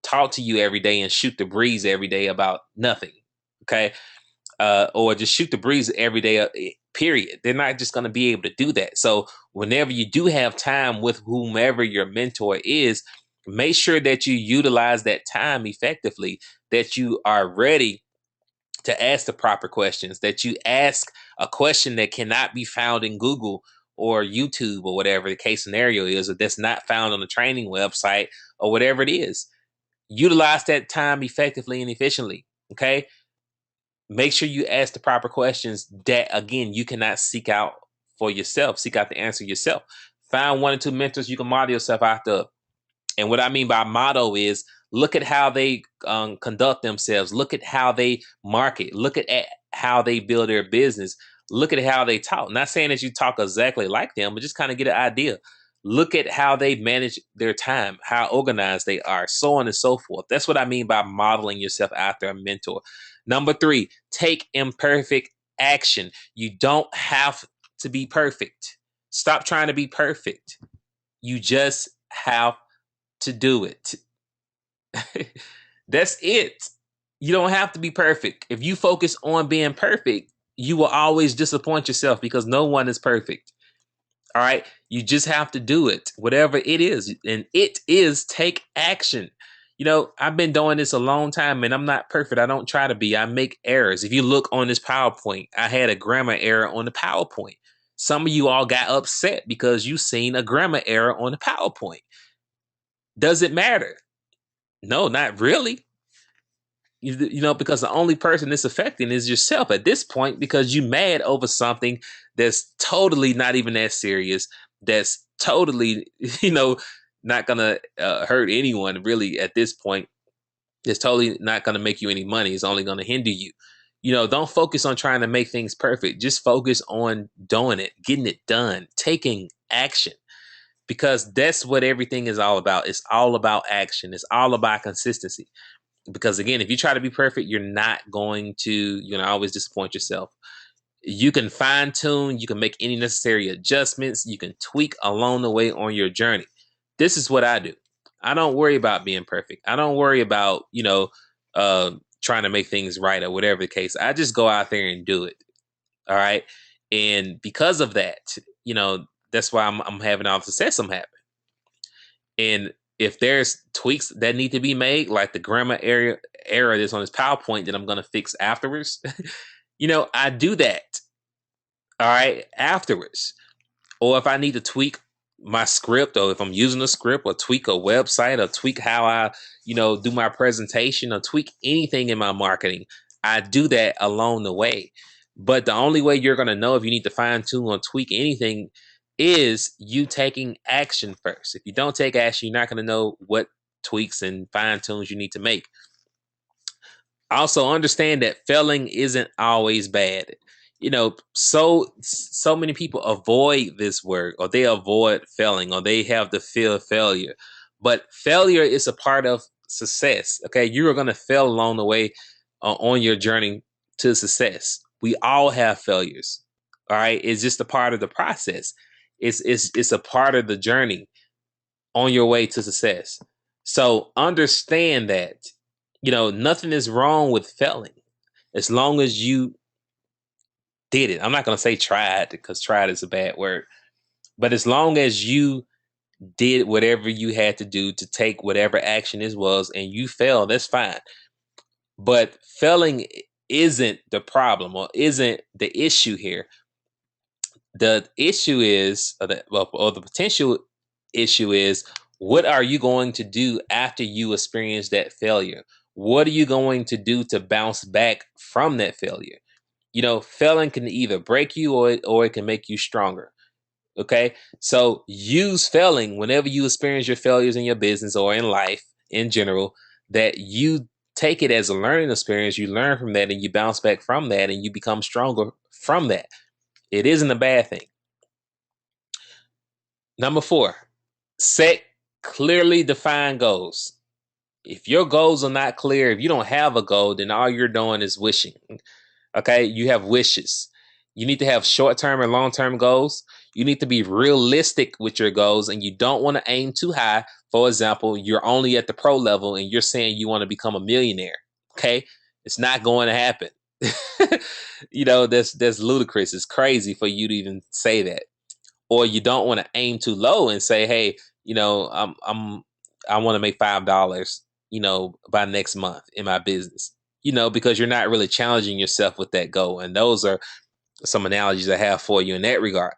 A: talk to you every day and shoot the breeze every day about nothing. Okay. Or just shoot the breeze every day, period. They're not just going to be able to do that. So whenever you do have time with whomever your mentor is, make sure that you utilize that time effectively, that you are ready to ask the proper questions, that you ask a question that cannot be found in Google or YouTube or whatever the case scenario is, or that's not found on the training website or whatever it is. Utilize that time effectively and efficiently. Okay. Make sure you ask the proper questions that, again, you cannot seek out for yourself. Seek out the answer yourself. Find 1 or 2 mentors you can model yourself after. And what I mean by motto is, look at how they conduct themselves. Look at how they market. Look at how they build their business. Look at how they talk. Not saying that you talk exactly like them, but just kind of get an idea. Look at how they manage their time, how organized they are, so on and so forth. That's what I mean by modeling yourself after a mentor. Number 3, take imperfect action. You don't have to be perfect. Stop trying to be perfect. You just have to do it. That's it. You don't have to be perfect. If you focus on being perfect, you will always disappoint yourself, because no one is perfect. All right. You just have to do it, whatever it is. And it is take action. I've been doing this a long time, and I'm not perfect. I don't try to be. I make errors. If you look on this PowerPoint, I had a grammar error on the PowerPoint. Some of you all got upset because you seen a grammar error on the PowerPoint. Does it matter? No, not really. Because the only person it's affecting is yourself at this point, because you mad over something that's totally not even that serious. That's totally, not gonna hurt anyone really at this point. It's totally not gonna make you any money. It's only gonna hinder you. Don't focus on trying to make things perfect. Just focus on doing it, getting it done, taking action, because that's what everything is all about. It's all about action. It's all about consistency. Because again, if you try to be perfect, you're gonna always disappoint yourself. You can fine tune, you can make any necessary adjustments, you can tweak along the way on your journey. This is what I do. I don't worry about being perfect. I don't worry about, uh, trying to make things right or whatever the case. I just go out there and do it. All right. And because of that, that's why I'm having all the success I'm having. And if there's tweaks that need to be made, like the grammar error that's on this PowerPoint that I'm going to fix afterwards, I do that. All right. Afterwards. Or if I need to tweak my script, or if I'm using a script, or tweak a website, or tweak how I, do my presentation, or tweak anything in my marketing, I do that along the way. But the only way you're going to know if you need to fine tune or tweak anything is you taking action first. If you don't take action, you're not going to know what tweaks and fine tunes you need to make. Also understand that failing isn't always bad. So many people avoid this word, or they avoid failing, or they have the fear of failure. But failure is a part of success. Okay, you are going to fail along the way on your journey to success. We all have failures. All right, it's just a part of the process. It's a part of the journey on your way to success. So understand that nothing is wrong with failing as long as you did it. I'm not going to say tried, because tried is a bad word, but as long as you did whatever you had to do to take whatever action this was and you failed, that's fine. But failing isn't the problem, or isn't the issue here. The issue is, or the potential issue is, what are you going to do after you experience that failure? What are you going to do to bounce back from that failure? Failing can either break you, or it can make you stronger. Okay. So use failing whenever you experience your failures in your business or in life in general, that you take it as a learning experience. You learn from that and you bounce back from that and you become stronger from that. It isn't a bad thing. Number 4, set clearly defined goals. If your goals are not clear, if you don't have a goal, then all you're doing is wishing. Okay, you have wishes. You need to have short-term and long-term goals. You need to be realistic with your goals, and you don't want to aim too high. For example, you're only at the pro level and you're saying you want to become a millionaire. Okay, it's not going to happen. That's ludicrous. It's crazy for you to even say that. Or you don't want to aim too low and say, hey, I want to make $5, by next month in my business, because you're not really challenging yourself with that goal. And those are some analogies I have for you in that regard.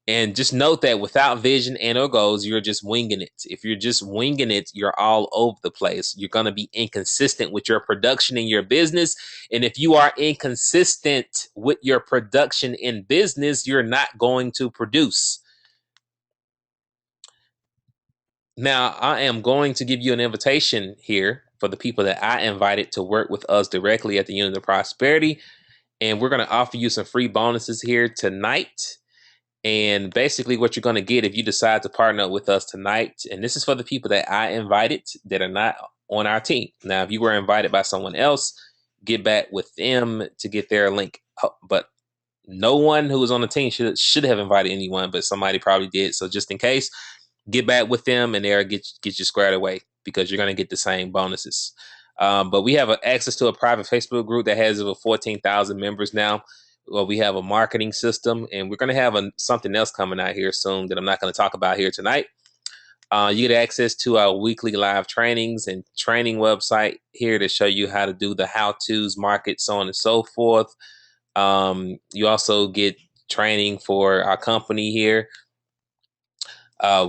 A: And just note that without vision and or goals, you're just winging it. If you're just winging it, you're all over the place. You're going to be inconsistent with your production in your business. And if you are inconsistent with your production in business, you're not going to produce. Now, I am going to give you an invitation here for the people that I invited to work with us directly at the Unit of Prosperity. And we're going to offer you some free bonuses here tonight. And basically what you're going to get if you decide to partner up with us tonight, and this is for the people that I invited that are not on our team. Now, if you were invited by someone else, get back with them to get their link. But no one who was on the team should have invited anyone, but somebody probably did. So just in case, get back with them and they'll get you squared away, because you're going to get the same bonuses. But we have access to a private Facebook group that has over 14,000 members now. Well, we have a marketing system, and we're going to have something else coming out here soon that I'm not going to talk about here tonight. You get access to our weekly live trainings and training website here to show you how to do the how-tos, market, so on and so forth. You also get training for our company here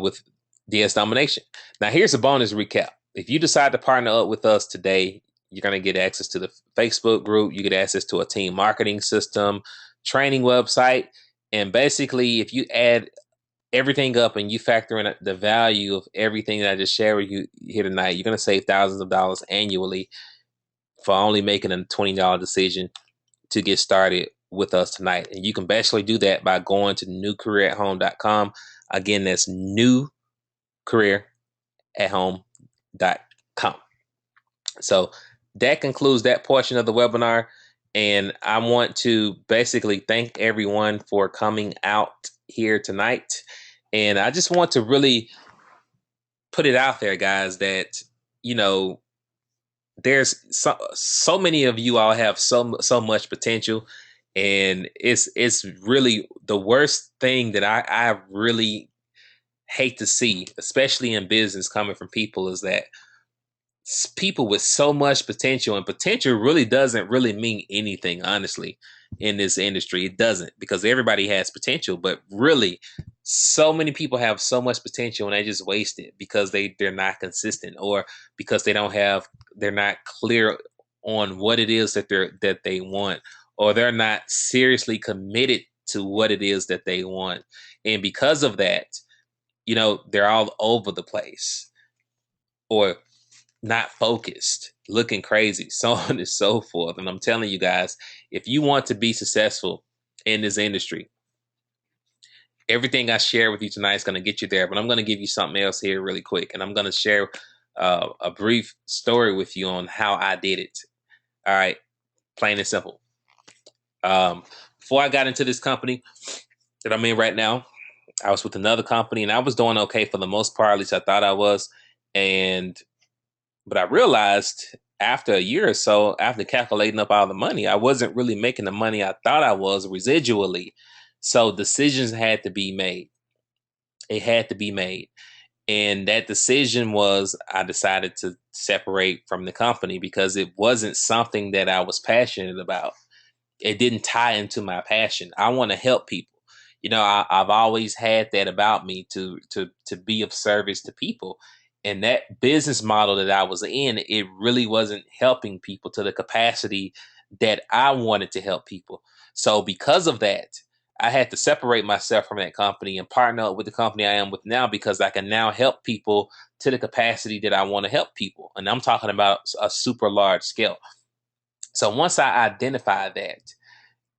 A: with DS Domination. Now, here's a bonus recap. If you decide to partner up with us today, you're going to get access to the Facebook group. You get access to a team marketing system, training website. And basically, if you add everything up and you factor in the value of everything that I just shared with you here tonight, you're going to save thousands of dollars annually for only making a $20 decision to get started with us tonight. And you can basically do that by going to newcareerathome.com. Again, that's newcareerathome.com. So that concludes that portion of the webinar. And I want to basically thank everyone for coming out here tonight. And I just want to really put it out there, guys, that, you know, there's so many of you all have so much potential, and it's really the worst thing that I really hate to see, especially in business coming from people, is that people with so much potential, and potential really doesn't really mean anything, honestly, in this industry. It doesn't, because everybody has potential, but really so many people have so much potential and they just waste it because they're not consistent, or because they're not clear on what it is that they want, or they're not seriously committed to what it is that they want. And because of that, they're all over the place, or not focused, looking crazy, so on and so forth. And I'm telling you guys, if you want to be successful in this industry, everything I share with you tonight is going to get you there. But I'm going to give you something else here really quick. And I'm going to share a brief story with you on how I did it. All right. Plain and simple. Before I got into this company that I'm in right now, I was with another company and I was doing okay for the most part. At least I thought I was. But I realized after a year or so, after calculating up all the money, I wasn't really making the money I thought I was residually. So decisions had to be made. It had to be made. And that decision was, I decided to separate from the company because it wasn't something that I was passionate about. It didn't tie into my passion. I want to help people. I've always had that about me, to be of service to people. And that business model that I was in, it really wasn't helping people to the capacity that I wanted to help people. So because of that, I had to separate myself from that company and partner up with the company I am with now, because I can now help people to the capacity that I want to help people. And I'm talking about a super large scale. So once I identified that,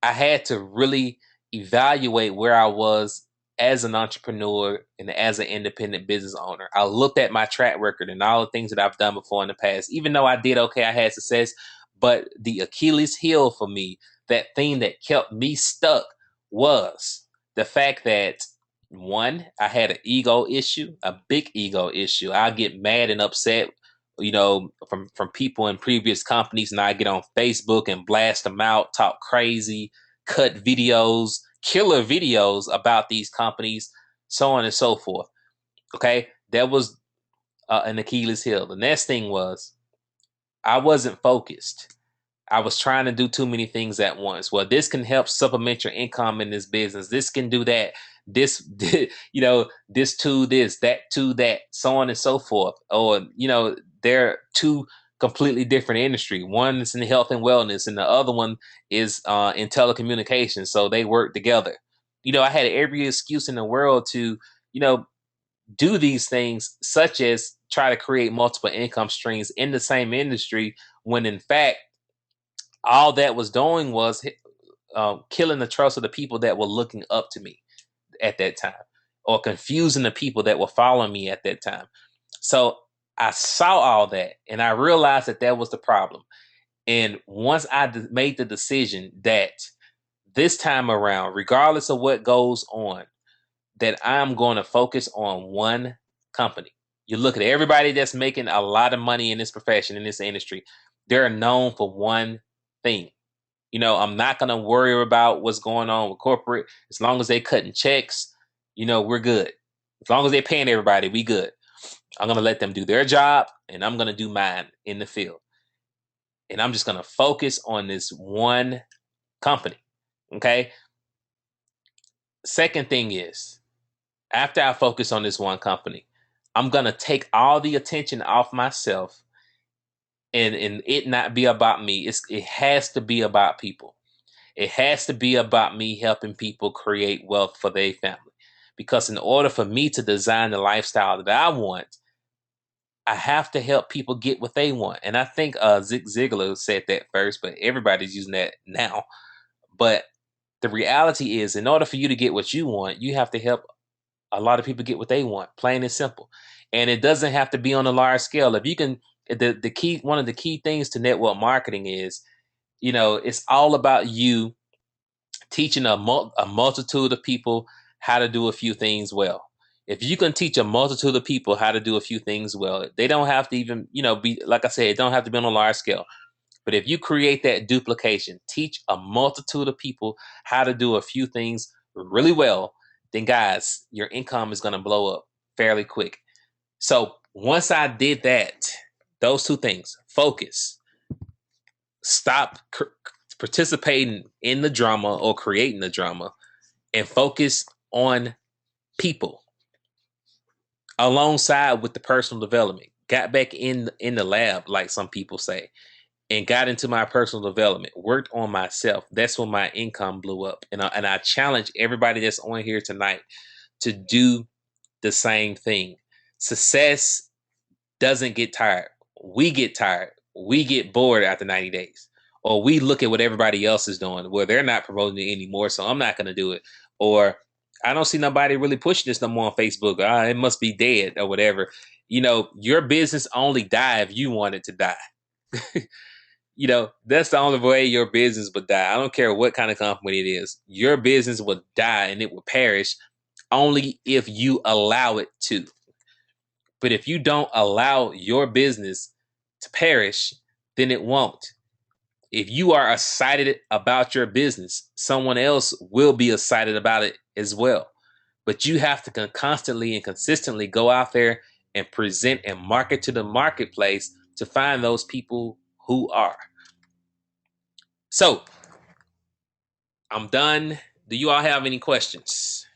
A: I had to really evaluate where I was as an entrepreneur and as an independent business owner. I looked at my track record and all the things that I've done before in the past. Even though I did okay, I had success, but the Achilles heel for me, that thing that kept me stuck, was the fact that, one, I had an ego issue, a big ego issue. I get mad and upset, from people in previous companies, and I get on Facebook and blast them out, talk crazy, cut videos, killer videos about these companies, so on and so forth. Okay, that was an Achilles heel. The next thing was, I wasn't focused. I was trying to do too many things at once. Well, this can help supplement your income in this business. This can do that. This, this to this, that to that, so on and so forth. Or, they're two completely different industry. One is in health and wellness, and the other one is in telecommunications. So they work together. I had every excuse in the world to, you know, do these things, such as try to create multiple income streams in the same industry, when in fact, all that was doing was killing the trust of the people that were looking up to me at that time, or confusing the people that were following me at that time. So I saw all that and I realized that that was the problem. And once I made the decision that this time around, regardless of what goes on, that I'm going to focus on one company. You look at everybody that's making a lot of money in this profession, in this industry, they're known for one thing. I'm not going to worry about what's going on with corporate. As long as they cutting checks, we're good. As long as they're paying everybody, we good. I'm going to let them do their job and I'm going to do mine in the field. And I'm just going to focus on this one company. Okay. Second thing is, after I focus on this one company, I'm going to take all the attention off myself, and it not be about me. It has to be about people. It has to be about me helping people create wealth for their family. Because in order for me to design the lifestyle that I want, I have to help people get what they want. And I think Zig Ziglar said that first, but everybody's using that now. But the reality is, in order for you to get what you want, you have to help a lot of people get what they want, plain and simple. And it doesn't have to be on a large scale. the key, one of the key things to network marketing is, it's all about you teaching a multitude of people how to do a few things well. If you can teach a multitude of people how to do a few things well, they don't have to even, be, like I said, it don't have to be on a large scale. But if you create that duplication, teach a multitude of people how to do a few things really well, then guys, your income is going to blow up fairly quick. So once I did that, those two things, focus, stop participating in the drama or creating the drama, and focus on people alongside with the personal development. Got back in the lab, like some people say, and got into my personal development, worked on myself. That's when my income blew up. And I challenge everybody that's on here tonight to do the same thing. Success doesn't get tired. We get tired. We get bored after 90 days. Or we look at what everybody else is doing. Well, they're not promoting it anymore, so I'm not going to do it. Or I don't see nobody really pushing this no more on Facebook. It must be dead or whatever. Your business only die if you want it to die. That's the only way your business would die. I don't care what kind of company it is. Your business will die and it will perish only if you allow it to. But if you don't allow your business to perish, then it won't. If you are excited about your business, someone else will be excited about it as well. But you have to constantly and consistently go out there and present and market to the marketplace to find those people who are. So I'm done. Do you all have any questions?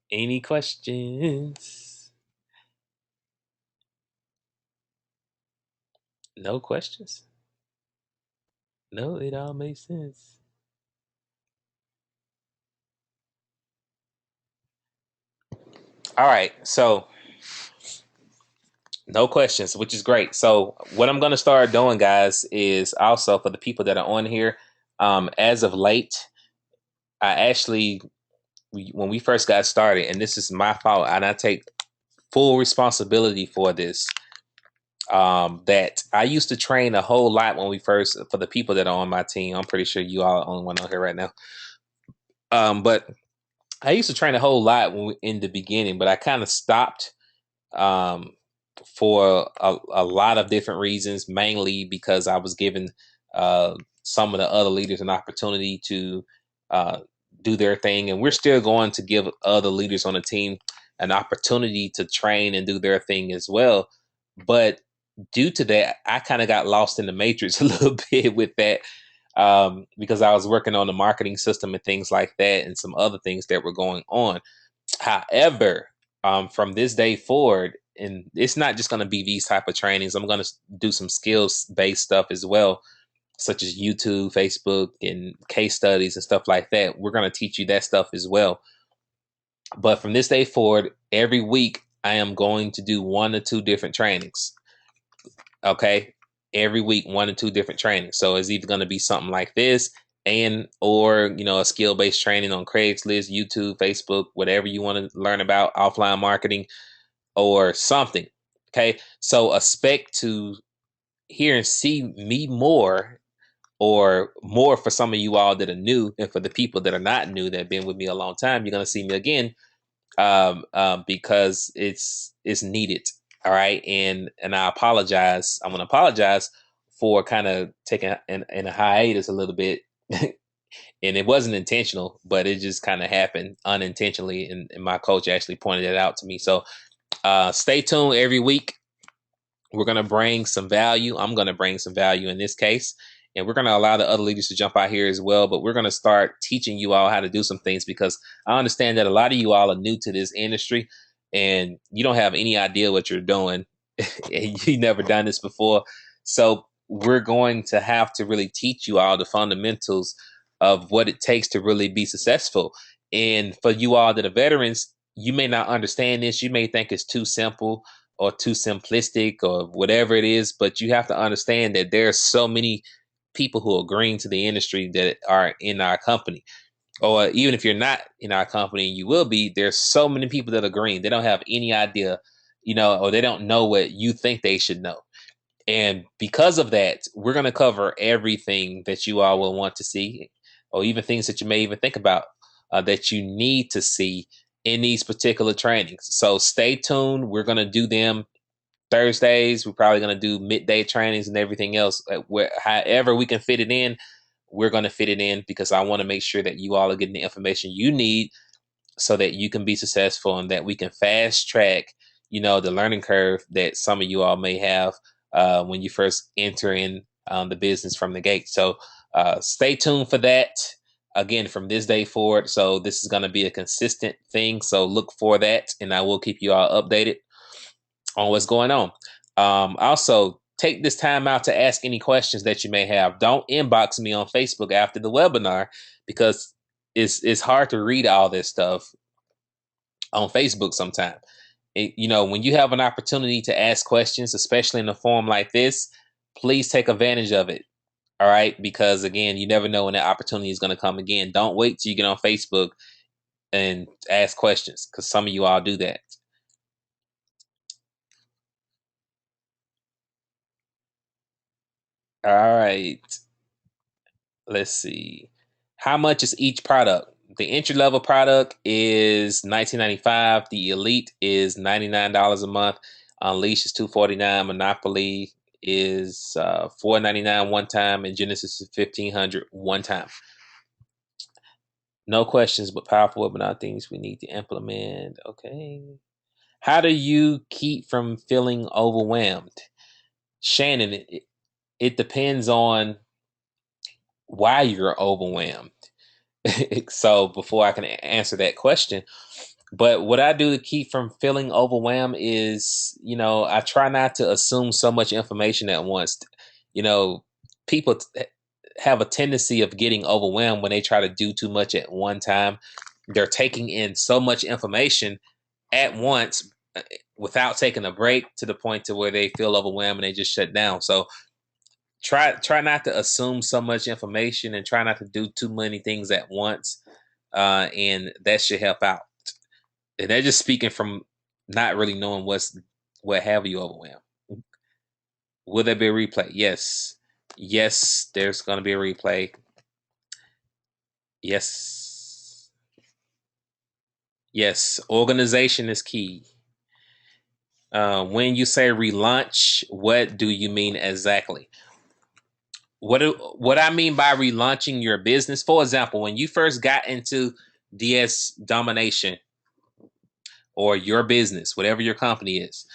A: Any questions? No questions? No, it all makes sense. All right, so no questions, which is great. So what I'm going to start doing, guys, is also for the people that are on here. As of late, I actually, when we first got started, and this is my fault, and I take full responsibility for this. That I used to train a whole lot when we first, for the people that are on my team. I'm pretty sure you all are the only one on here right now. But I used to train a whole lot in the beginning, but I kind of stopped um, for a lot of different reasons, mainly because I was given some of the other leaders an opportunity to uh, do their thing. And we're still going to give other leaders on the team an opportunity to train and do their thing as well. But due to that, I kind of got lost in the matrix a little bit with that, because I was working on the marketing system and things like that and some other things that were going on. However, from this day forward, and it's not just going to be these type of trainings. I'm going to do some skills based stuff as well, such as YouTube, Facebook, and case studies and stuff like that. We're going to teach you that stuff as well. But from this day forward, every week I am going to do 1 or 2 different trainings. Okay, every week 1 or 2 different trainings. So it's either going to be something like this, or a skill based training on Craigslist, YouTube, Facebook, whatever you want to learn about offline marketing or something. Okay, so expect to hear and see me more, or more for some of you all that are new, and for the people that are not new that have been with me a long time, you're going to see me again, because it's needed. All right, and I apologize. I'm going to apologize for kind of taking in a hiatus a little bit. And it wasn't intentional, but it just kind of happened unintentionally, and my coach actually pointed it out to me. So stay tuned every week. We're going to bring some value. I'm going to bring some value in this case. And we're going to allow the other leaders to jump out here as well. But we're going to start teaching you all how to do some things, because I understand that a lot of you all are new to this industry and you don't have any idea what you're doing. And you've never done this before. So we're going to have to really teach you all the fundamentals of what it takes to really be successful. And for you all that are veterans, you may not understand this. You may think it's too simple or too simplistic or whatever it is, but you have to understand that there are so many people who are agreeing to the industry that are in our company. Or even if you're not in our company, you will be. There's so many people that are green. They don't have any idea, or they don't know what you think they should know. And because of that, we're going to cover everything that you all will want to see, or even things that you may even think about that you need to see in these particular trainings. So stay tuned. We're going to do them Thursdays. We're probably going to do midday trainings and everything else. However we can fit it in, we're going to fit it in because I want to make sure that you all are getting the information you need so that you can be successful and that we can fast track, the learning curve that some of you all may have when you first enter in the business from the gate. So stay tuned for that. Again, from this day forward. So this is going to be a consistent thing. So look for that, and I will keep you all updated on what's going on. Also, take this time out to ask any questions that you may have. Don't inbox me on Facebook after the webinar because it's hard to read all this stuff on Facebook sometimes. When you have an opportunity to ask questions, especially in a forum like this, please take advantage of it. All right. Because again, you never know when that opportunity is going to come again. Don't wait till you get on Facebook and ask questions because some of you all do that. All right. Let's see. How much is each product? The entry level product is $19.95. The Elite is $99 a month. Unleash is $249. Monopoly is $499 one time, and Genesis is $1,500 one time. No questions, but powerful webinar things we need to implement. Okay. How do you keep from feeling overwhelmed? Shannon, it depends on why you're overwhelmed. So before I can answer that question, but what I do to keep from feeling overwhelmed is, I try not to assume so much information at once. You know, people have a tendency of getting overwhelmed when they try to do too much at one time. They're taking in so much information at once without taking a break to the point to where they feel overwhelmed and they just shut down. So try not to assume so much information and try not to do too many things at once, and that should help out. And they're just speaking from not really knowing what have you overwhelmed. Will there be a replay? Yes, there's going to be a replay. Yes, organization is key. When you say relaunch, what do you mean exactly? What I mean by relaunching your business, for example, when you first got into DS domination or your business, whatever your company is,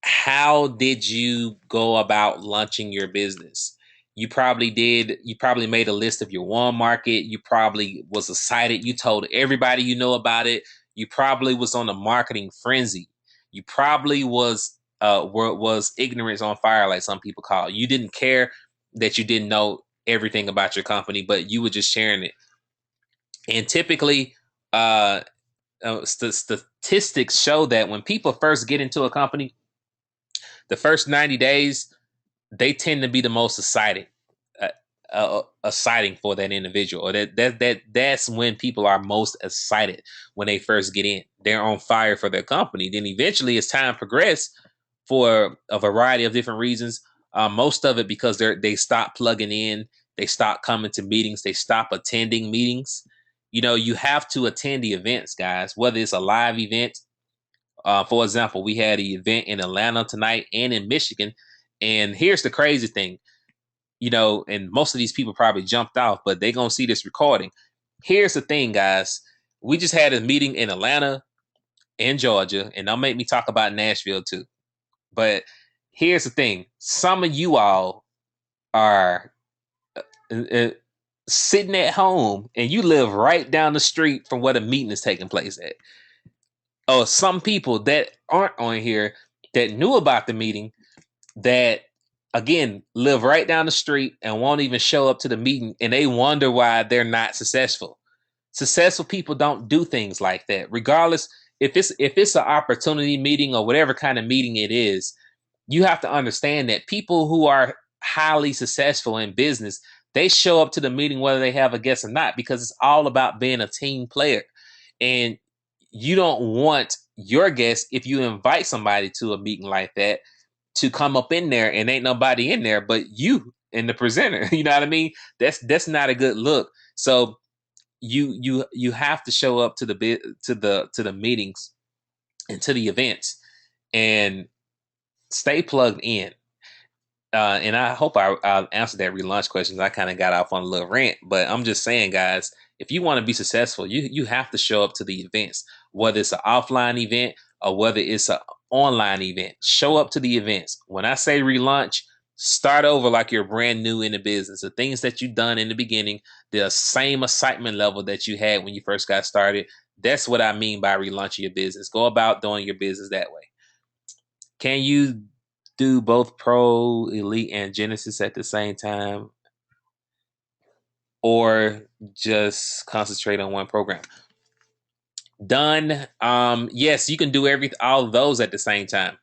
A: how did you go about launching your business? You probably made a list of your warm market. You probably was excited. You told everybody you know about it. You probably was on a marketing frenzy. You probably was ignorance on fire, like some people call it. You didn't care that you didn't know everything about your company, but you were just sharing it. And typically, statistics show that when people first get into a company, the first 90 days, they tend to be the most exciting for that individual, or that's when people are most excited when they first get in. They're on fire for their company. Then eventually, as time progresses, for a variety of different reasons, most of it because they stop plugging in, they stop coming to meetings, they stop attending meetings. You have to attend the events, guys, whether it's a live event. For example, we had an event in Atlanta tonight and in Michigan. And here's the crazy thing, and most of these people probably jumped off, but they're going to see this recording. Here's the thing, guys. We just had a meeting in Atlanta and Georgia, and don't make me talk about Nashville too. But here's the thing. Some of you all are sitting at home and you live right down the street from where the meeting is taking place at. Or some people that aren't on here that knew about the meeting that, again, live right down the street and won't even show up to the meeting, and they wonder why they're not successful. Successful people don't do things like that. Regardless, if it's an opportunity meeting or whatever kind of meeting it is, you have to understand that people who are highly successful in business, they show up to the meeting whether they have a guest or not, because it's all about being a team player. And you don't want your guest, if you invite somebody to a meeting like that, to come up in there and ain't nobody in there but you and the presenter. You know what I mean? That's not a good look. So you have to show up to the meetings and to the events and stay plugged in. And I hope I answered that relaunch question. I kind of got off on a little rant, but I'm just saying, guys, if you want to be successful, you have to show up to the events, whether it's an offline event or whether it's an online event. Show up to the events. When I say relaunch, start over like you're brand new in the business. The things that you've done in the beginning, the same excitement level that you had when you first got started. That's what I mean by relaunching your business. Go about doing your business that way. Can you do both Pro, Elite, and Genesis at the same time, or just concentrate on one program? Done. Yes, you can do all of those at the same time.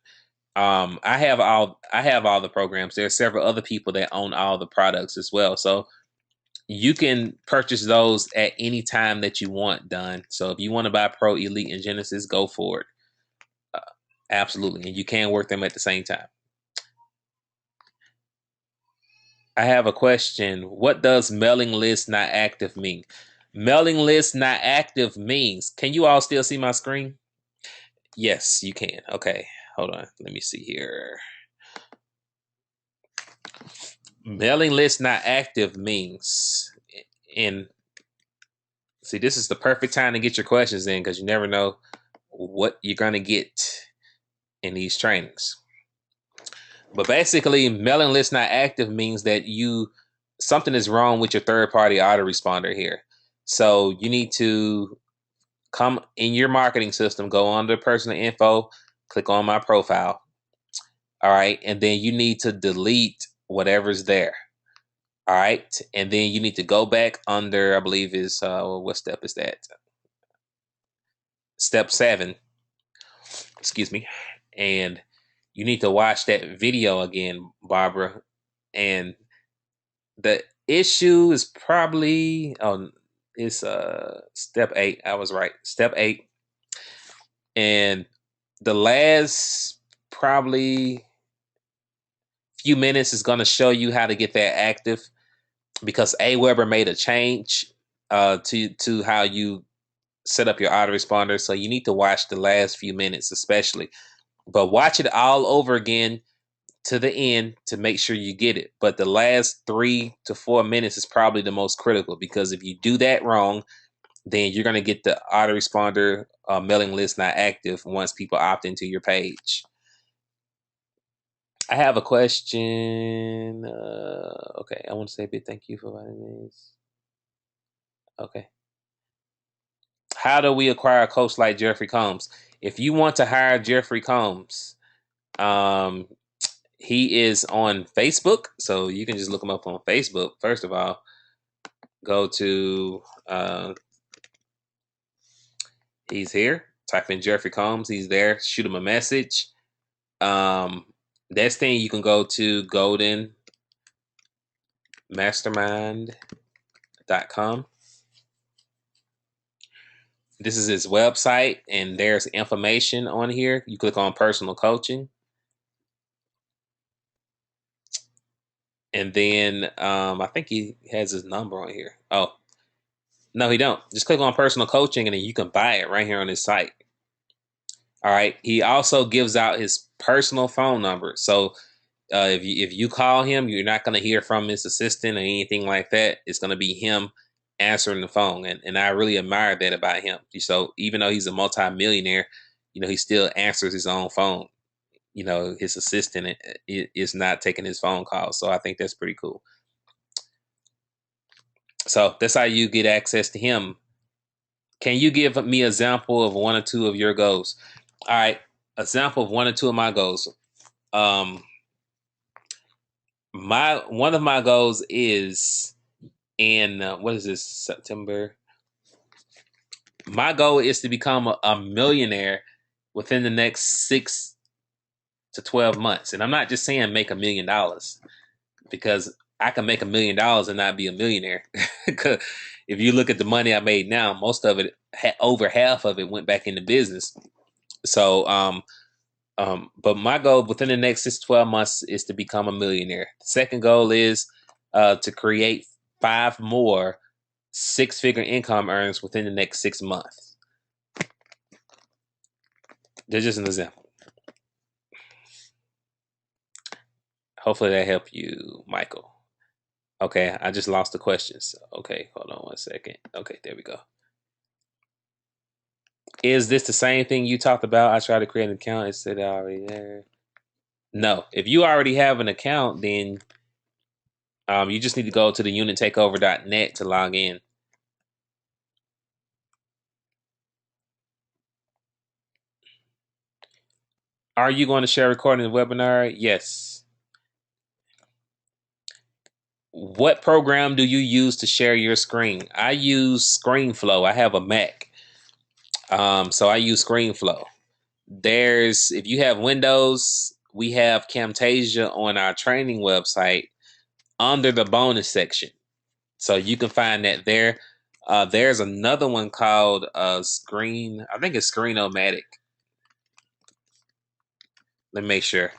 A: I have all the programs. There are several other people that own all the products as well, so you can purchase those at any time that you want. Done. So if you want to buy Pro, Elite, and Genesis, go for it. Absolutely, and you can work them at the same time. I have a question. What does mailing list not active mean? Mailing list not active means, can you all still see my screen? Yes, you can. Okay, hold on. Let me see here. Mailing list not active means, and see, this is the perfect time to get your questions in because you never know what you're going to get in these trainings. But basically, mailing list not active means that something is wrong with your third party autoresponder here. So you need to come in your marketing system, go under personal info, click on my profile. All right. And then you need to delete whatever's there. All right. And then you need to go back under, I believe is, what step is that? Step 7. Excuse me. And you need to watch that video again, Barbara. And the issue is probably, it's step 8. I was right. Step 8. And the last probably few minutes is going to show you how to get that active, because Aweber made a change to how you set up your autoresponder. So you need to watch the last few minutes especially, but watch it all over again to the end to make sure you get it. But the last 3 to 4 minutes is probably the most critical, because if you do that wrong, then you're going to get the autoresponder mailing list not active once people opt into your page. I have a question. Okay, I want to say a big thank you for vitamins. Okay. How do we acquire a coach like Jeffrey Combs? If you want to hire Jeffrey Combs, he is on Facebook, so you can just look him up on Facebook. First of all, go to he's here. Type in Jeffrey Combs. He's there. Shoot him a message. Next thing, you can go to goldenmastermind.com. This is his website, and there's information on here. You click on personal coaching. And then I think he has his number on here. Oh, no, he don't. Just click on personal coaching, and then you can buy it right here on his site. All right. He also gives out his personal phone number. So if you call him, you're not going to hear from his assistant or anything like that. It's going to be him answering the phone. And I really admire that about him. So even though he's a multimillionaire, he still answers his own phone. His assistant is not taking his phone calls. So I think that's pretty cool. So that's how you get access to him. Can you give me an example of 1 or 2 of your goals? All right. Example of 1 or 2 of my goals. One of my goals is in what is this, September? My goal is to become a millionaire within the next 6 to 12 months. And I'm not just saying make $1 million. because I can make $1 million and not be a millionaire. 'Cause if you look at the money I made now, most of it, over half of it, went back into business. So, but my goal within the next 6 to 12 months is to become a millionaire. The second goal is to create 5 more six-figure income earners within the next 6 months. That's just an example. Hopefully that helped you, Michael. Okay, I just lost the questions. Okay, hold on 1 second. Okay, there we go. Is this the same thing you talked about? I tried to create an account. It said already there. No, if you already have an account, then you just need to go to the unitakeover.net to log in. Are you going to share recording the webinar? Yes. What program do you use to share your screen? I use ScreenFlow. I have a Mac. So I use ScreenFlow. If you have Windows, we have Camtasia on our training website under the bonus section. So you can find that there. There's another one called I think it's Screenomatic. Let me make sure.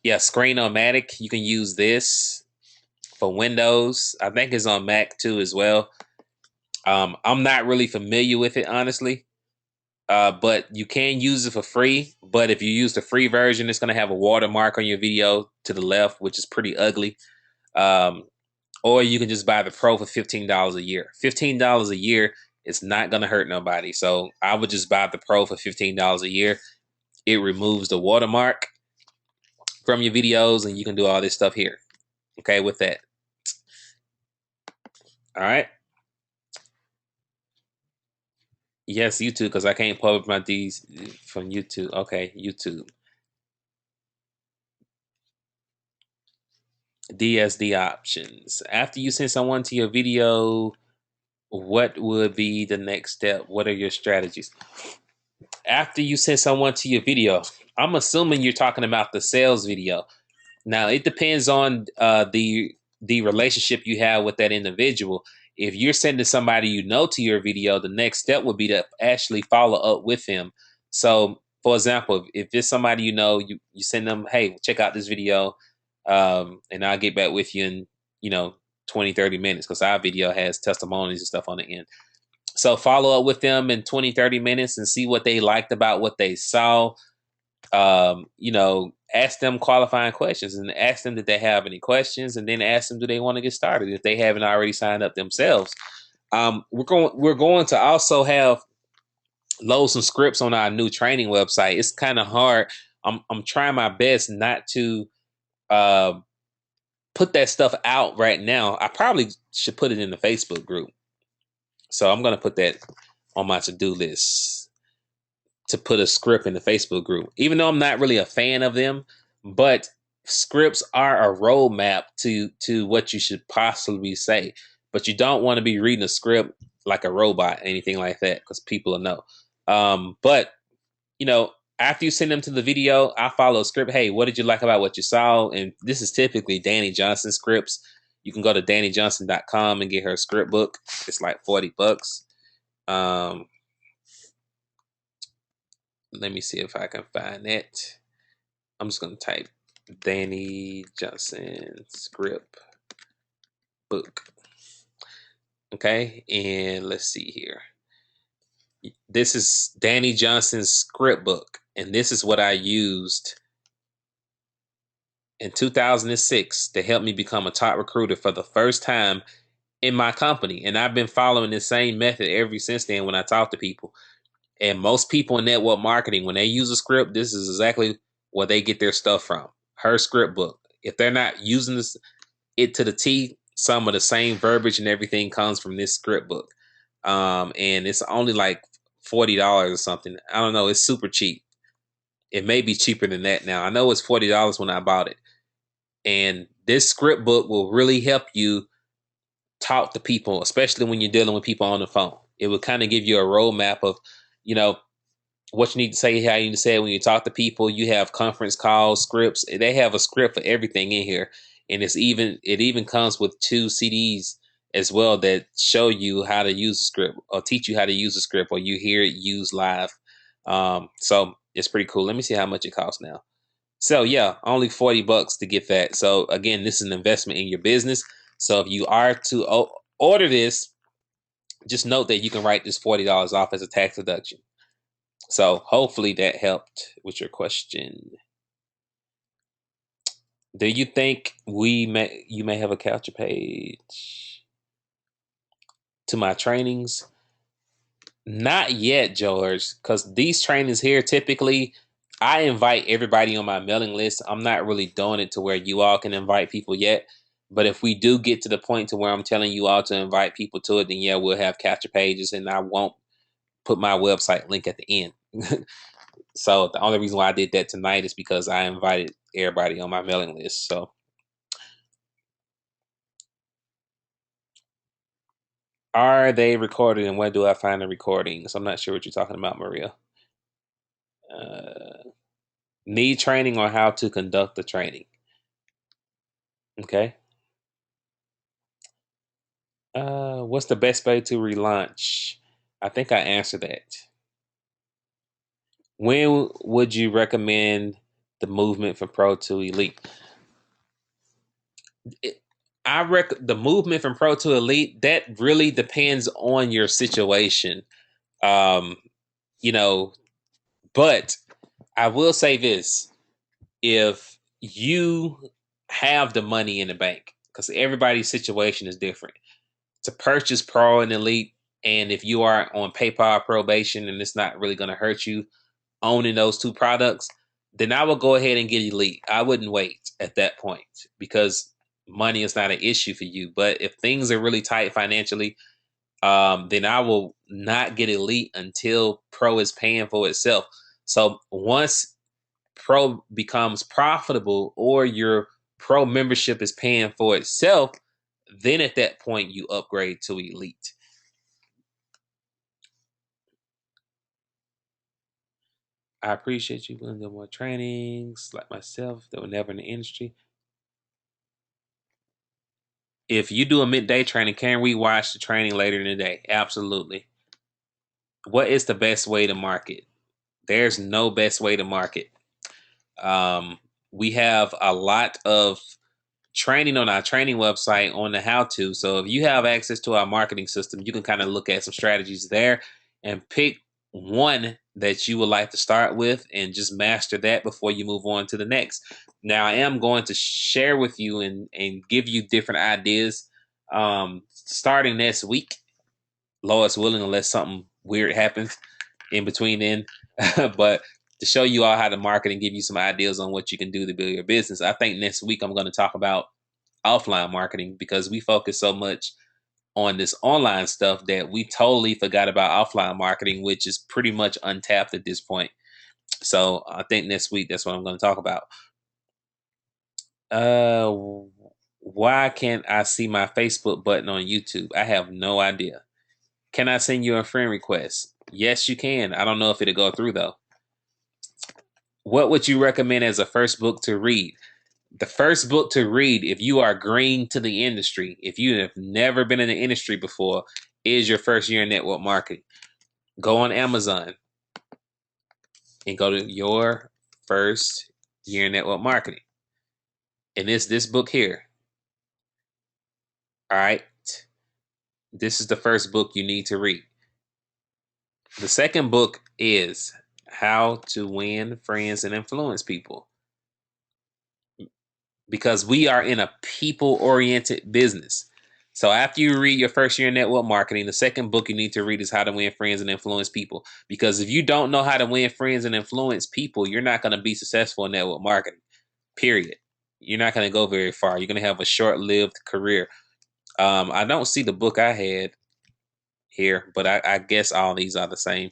A: Yeah, Screenomatic. You can use this for Windows. I think it's on Mac too as well. I'm not really familiar with it, honestly. But you can use it for free. But if you use the free version, it's going to have a watermark on your video to the left, which is pretty ugly. Or you can just buy the Pro for $15 a year. $15 a year is not going to hurt nobody. So I would just buy the Pro for $15 a year. It removes the watermark from your videos, and you can do all this stuff here. Okay, with that. All right. Yes, YouTube, because I can't publish my D's from YouTube. Okay, YouTube. DSD options. After you send someone to your video, what would be the next step? What are your strategies? After you send someone to your video, I'm assuming you're talking about the sales video. Now, it depends on the relationship you have with that individual. If you're sending somebody you know to your video, the next step would be to actually follow up with them. So, for example, if it's somebody you know, you send them, hey, check out this video, and I'll get back with you in, 20, 30 minutes, because our video has testimonies and stuff on the end. So follow up with them in 20, 30 minutes and see what they liked about what they saw. Ask them qualifying questions and ask them did they have any questions, and then ask them do they want to get started if they haven't already signed up themselves. We're going to also have load some scripts on our new training website. It's kind of hard. I'm trying my best not to put that stuff out right now. I probably should put it in the Facebook group. So I'm going to put that on my to-do list to put a script in the Facebook group, even though I'm not really a fan of them. But scripts are a roadmap to what you should possibly say. But you don't want to be reading a script like a robot, anything like that, because people will know. But after you send them to the video, I follow a script. Hey, what did you like about what you saw? And this is typically Danny Johnson scripts. You can go to DannyJohnson.com and get her script book. It's like $40. Let me see if I can find it. I'm just going to type Danny Johnson script book. Okay, and let's see here. This is Danny Johnson's script book, and this is what I used in 2006 to help me become a top recruiter for the first time in my company. And I've been following the same method ever since then when I talk to people. And most people in network marketing, when they use a script, this is exactly where they get their stuff from. Her script book. If they're not using it to the T, some of the same verbiage and everything comes from this script book. And it's only like $40 or something. I don't know. It's super cheap. It may be cheaper than that now. I know it's $40 when I bought it. And this script book will really help you talk to people, especially when you're dealing with people on the phone. It will kind of give you a roadmap of, what you need to say, how you need to say it when you talk to people. You have conference calls, scripts. They have a script for everything in here, and it even comes with 2 CDs as well that show you how to use the script or teach you how to use the script, or you hear it used live. So it's pretty cool. Let me see how much it costs now. So yeah, only $40 to get that. So again, this is an investment in your business. So if you are to order this, just note that you can write this $40 off as a tax deduction. So hopefully that helped with your question. Do you think you may have a capture page to my trainings? Not yet, George, because these trainings here typically I invite everybody on my mailing list. I'm not really doing it to where you all can invite people yet. But if we do get to the point to where I'm telling you all to invite people to it, then yeah, we'll have capture pages, and I won't put my website link at the end. So the only reason why I did that tonight is because I invited everybody on my mailing list. So are they recorded, and where do I find the recordings? I'm not sure what you're talking about, Maria. Uh, need training on how to conduct the training. Okay. What's the best way to relaunch? I think I answered that. When would you recommend the movement from pro to elite? It, the movement from pro to elite. That really depends on your situation. Um, you know, but I will say this: if you have the money in the bank, because everybody's situation is different, to purchase pro and elite, and if you are on PayPal probation and it's not really going to hurt you owning those two products, then I would go ahead and get elite. I wouldn't wait at that point because money is not an issue for you. But if things are really tight financially, then I will not get elite until pro is paying for itself. So once pro becomes profitable or your pro membership is paying for itself, then at that point you upgrade to elite. I appreciate you willing to do more trainings like myself that were never in the industry. If you do a midday training, can we watch the training later in the day? Absolutely. What is the best way to market? There's no best way to market. We have a lot of training on our training website on the how to. So if you have access to our marketing system, you can kind of look at some strategies there and pick one that you would like to start with and just master that before you move on to the next. Now, I am going to share with you and give you different ideas starting next week. Lord's willing, unless something weird happens in between then. But to show you all how to market and give you some ideas on what you can do to build your business, I think next week I'm going to talk about offline marketing because we focus so much on this online stuff that we totally forgot about offline marketing, which is pretty much untapped at this point. So I think next week that's what I'm going to talk about. Uh, why can't I see my Facebook button on YouTube? I have no idea. Can I send you a friend request? Yes, you can. I don't know if it'll go through though. What would you recommend as a first book to read? The first book to read, if you are green to the industry, if you have never been in the industry before, is Your First Year in Network Marketing. Go on Amazon and go to Your First Year in Network Marketing. And it's this book here. All right. This is the first book you need to read. The second book is How to Win Friends and Influence People. Because we are in a people oriented business. So after you read Your First Year in Network Marketing, the second book you need to read is How to Win Friends and Influence People. Because if you don't know how to win friends and influence people, you're not going to be successful in network marketing, period. You're not going to go very far. You're going to have a short lived career. I don't see the book I had here, but I guess all these are the same.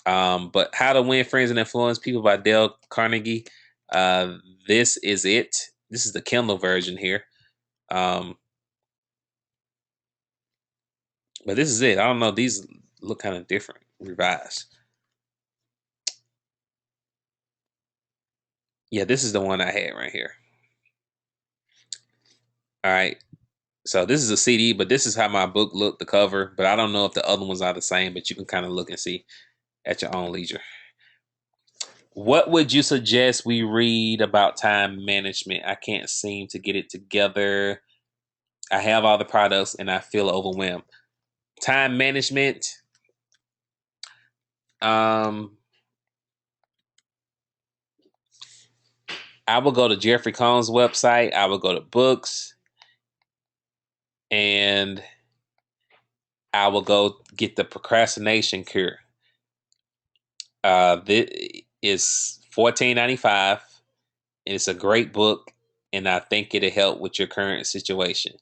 A: But How to Win Friends and Influence People by Dale Carnegie. This is it. This is the Kindle version here. Um, but this is it. I don't know. These look kind of different, revised. Yeah, this is the one I had right here. All right. So this is a CD, but this is how my book looked, the cover. But I don't know if the other ones are the same, but you can kind of look and see at your own leisure. What would you suggest we read about time management? I can't seem to get it together. I have all the products and I feel overwhelmed. Time management. Um, I will go to Jeffrey Cohn's website. I will go to books and I will go get the procrastination cure. This is $14.95. It's a great book, and I think it'll help with your current situation.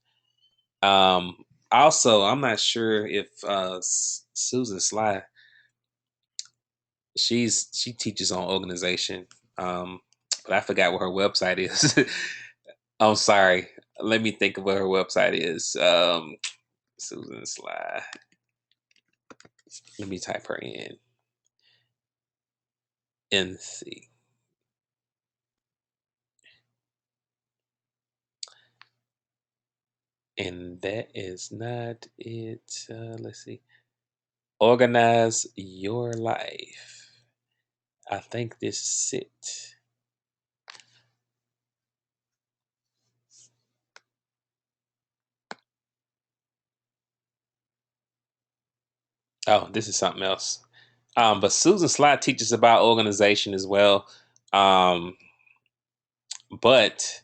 A: Also, I'm not sure if Susan Sly, she teaches on organization, but I forgot what her website is. I'm sorry. Let me think of what her website is. Susan Sly. Let me type her in and see. And that is not it. Let's see. Organize your life. I think this is it. Oh, this is something else. But Susan Slot teaches about organization as well. Um, but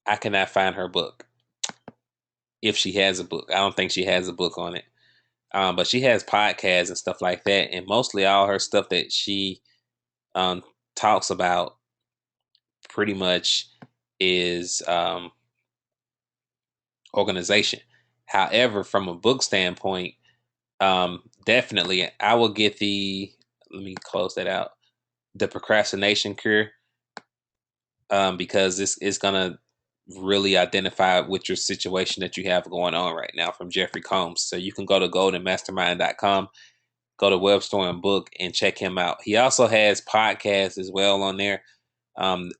A: I cannot find her book. If she has a book, I don't think she has a book on it. But she has podcasts and stuff like that, and mostly all her stuff that she um, talks about pretty much is organization. However, from a book standpoint, definitely I will get the. Let me close that out. The procrastination cure, because this is gonna really identify with your situation that you have going on right now from Jeffrey Combs. So you can go to goldenmastermind.com, go to Web Store and Book and check him out. He also has podcasts as well on there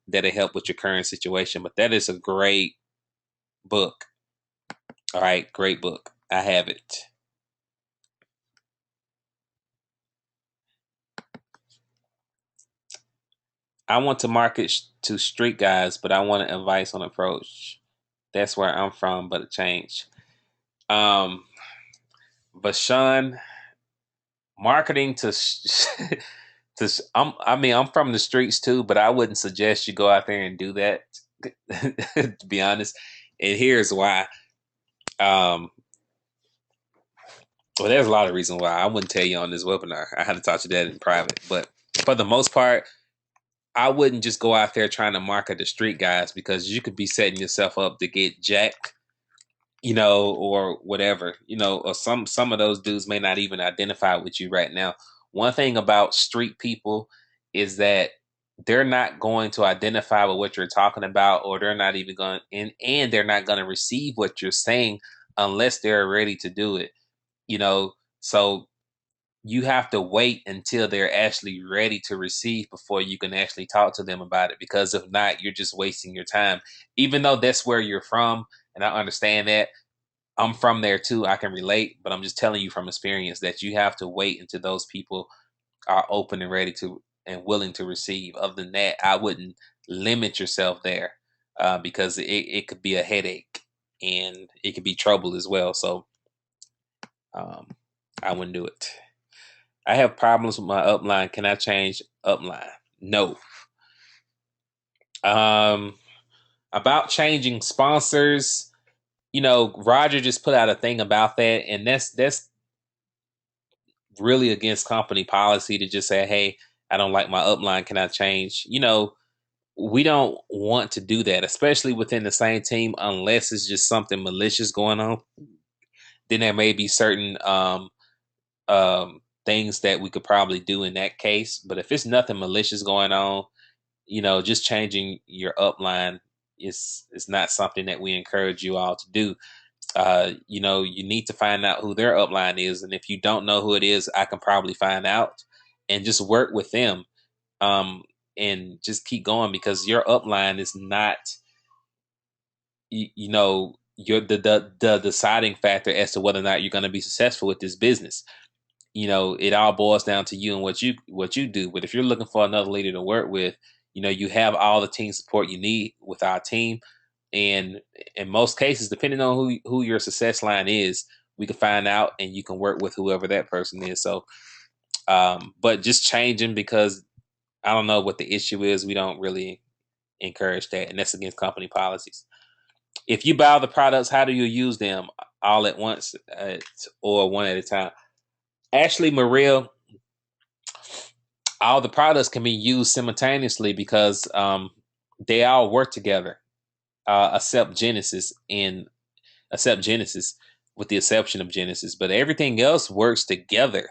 A: that'll help with your current situation. But that is a great book. All right, great book. I have it. I want to market to street guys, but I want advice on approach. That's where I'm from, but it changed. Um, but Sean, marketing to I mean, I'm from the streets too, but I wouldn't suggest you go out there and do that. To be honest, and here's why. Um, well, there's a lot of reasons why I wouldn't tell you on this webinar. I had to talk to that in private, but for the most part, I wouldn't just go out there trying to market the street guys because you could be setting yourself up to get jacked, or whatever, or some of those dudes may not even identify with you right now. One thing about street people is that they're not going to identify with what you're talking about, or they're not even going and they're not going to receive what you're saying unless they're ready to do it. So you have to wait until they're actually ready to receive before you can actually talk to them about it, because if not, you're just wasting your time, even though that's where you're from. And I understand that. I'm from there too. I can relate, but I'm just telling you from experience that you have to wait until those people are open and ready to and willing to receive. Other than that, I wouldn't limit yourself there, because it could be a headache and it could be trouble as well. So um, I wouldn't do it. I have problems with my upline. Can I change upline? No. Um, about changing sponsors, Roger just put out a thing about that, and that's really against company policy to just say, hey, I don't like my upline. Can I change? We don't want to do that, especially within the same team, unless it's just something malicious going on. Then there may be certain things that we could probably do in that case. But if it's nothing malicious going on, just changing your upline is not something that we encourage you all to do. You need to find out who their upline is. And if you don't know who it is, I can probably find out and just work with them. Um, and just keep going because your upline is not, you know, you're the deciding factor as to whether or not you're going to be successful with this business. You know, it all boils down to you and what you do. But if you're looking for another leader to work with, you know, you have all the team support you need with our team. And in most cases, depending on who your success line is, we can find out and you can work with whoever that person is. So, but just changing because I don't know what the issue is. We don't really encourage that, and that's against company policies. If you buy the products, how do you use them? All at once, or one at a time? Actually, Maria, all the products can be used simultaneously because they all work together, except Genesis and except Genesis, with the exception of Genesis. But everything else works together,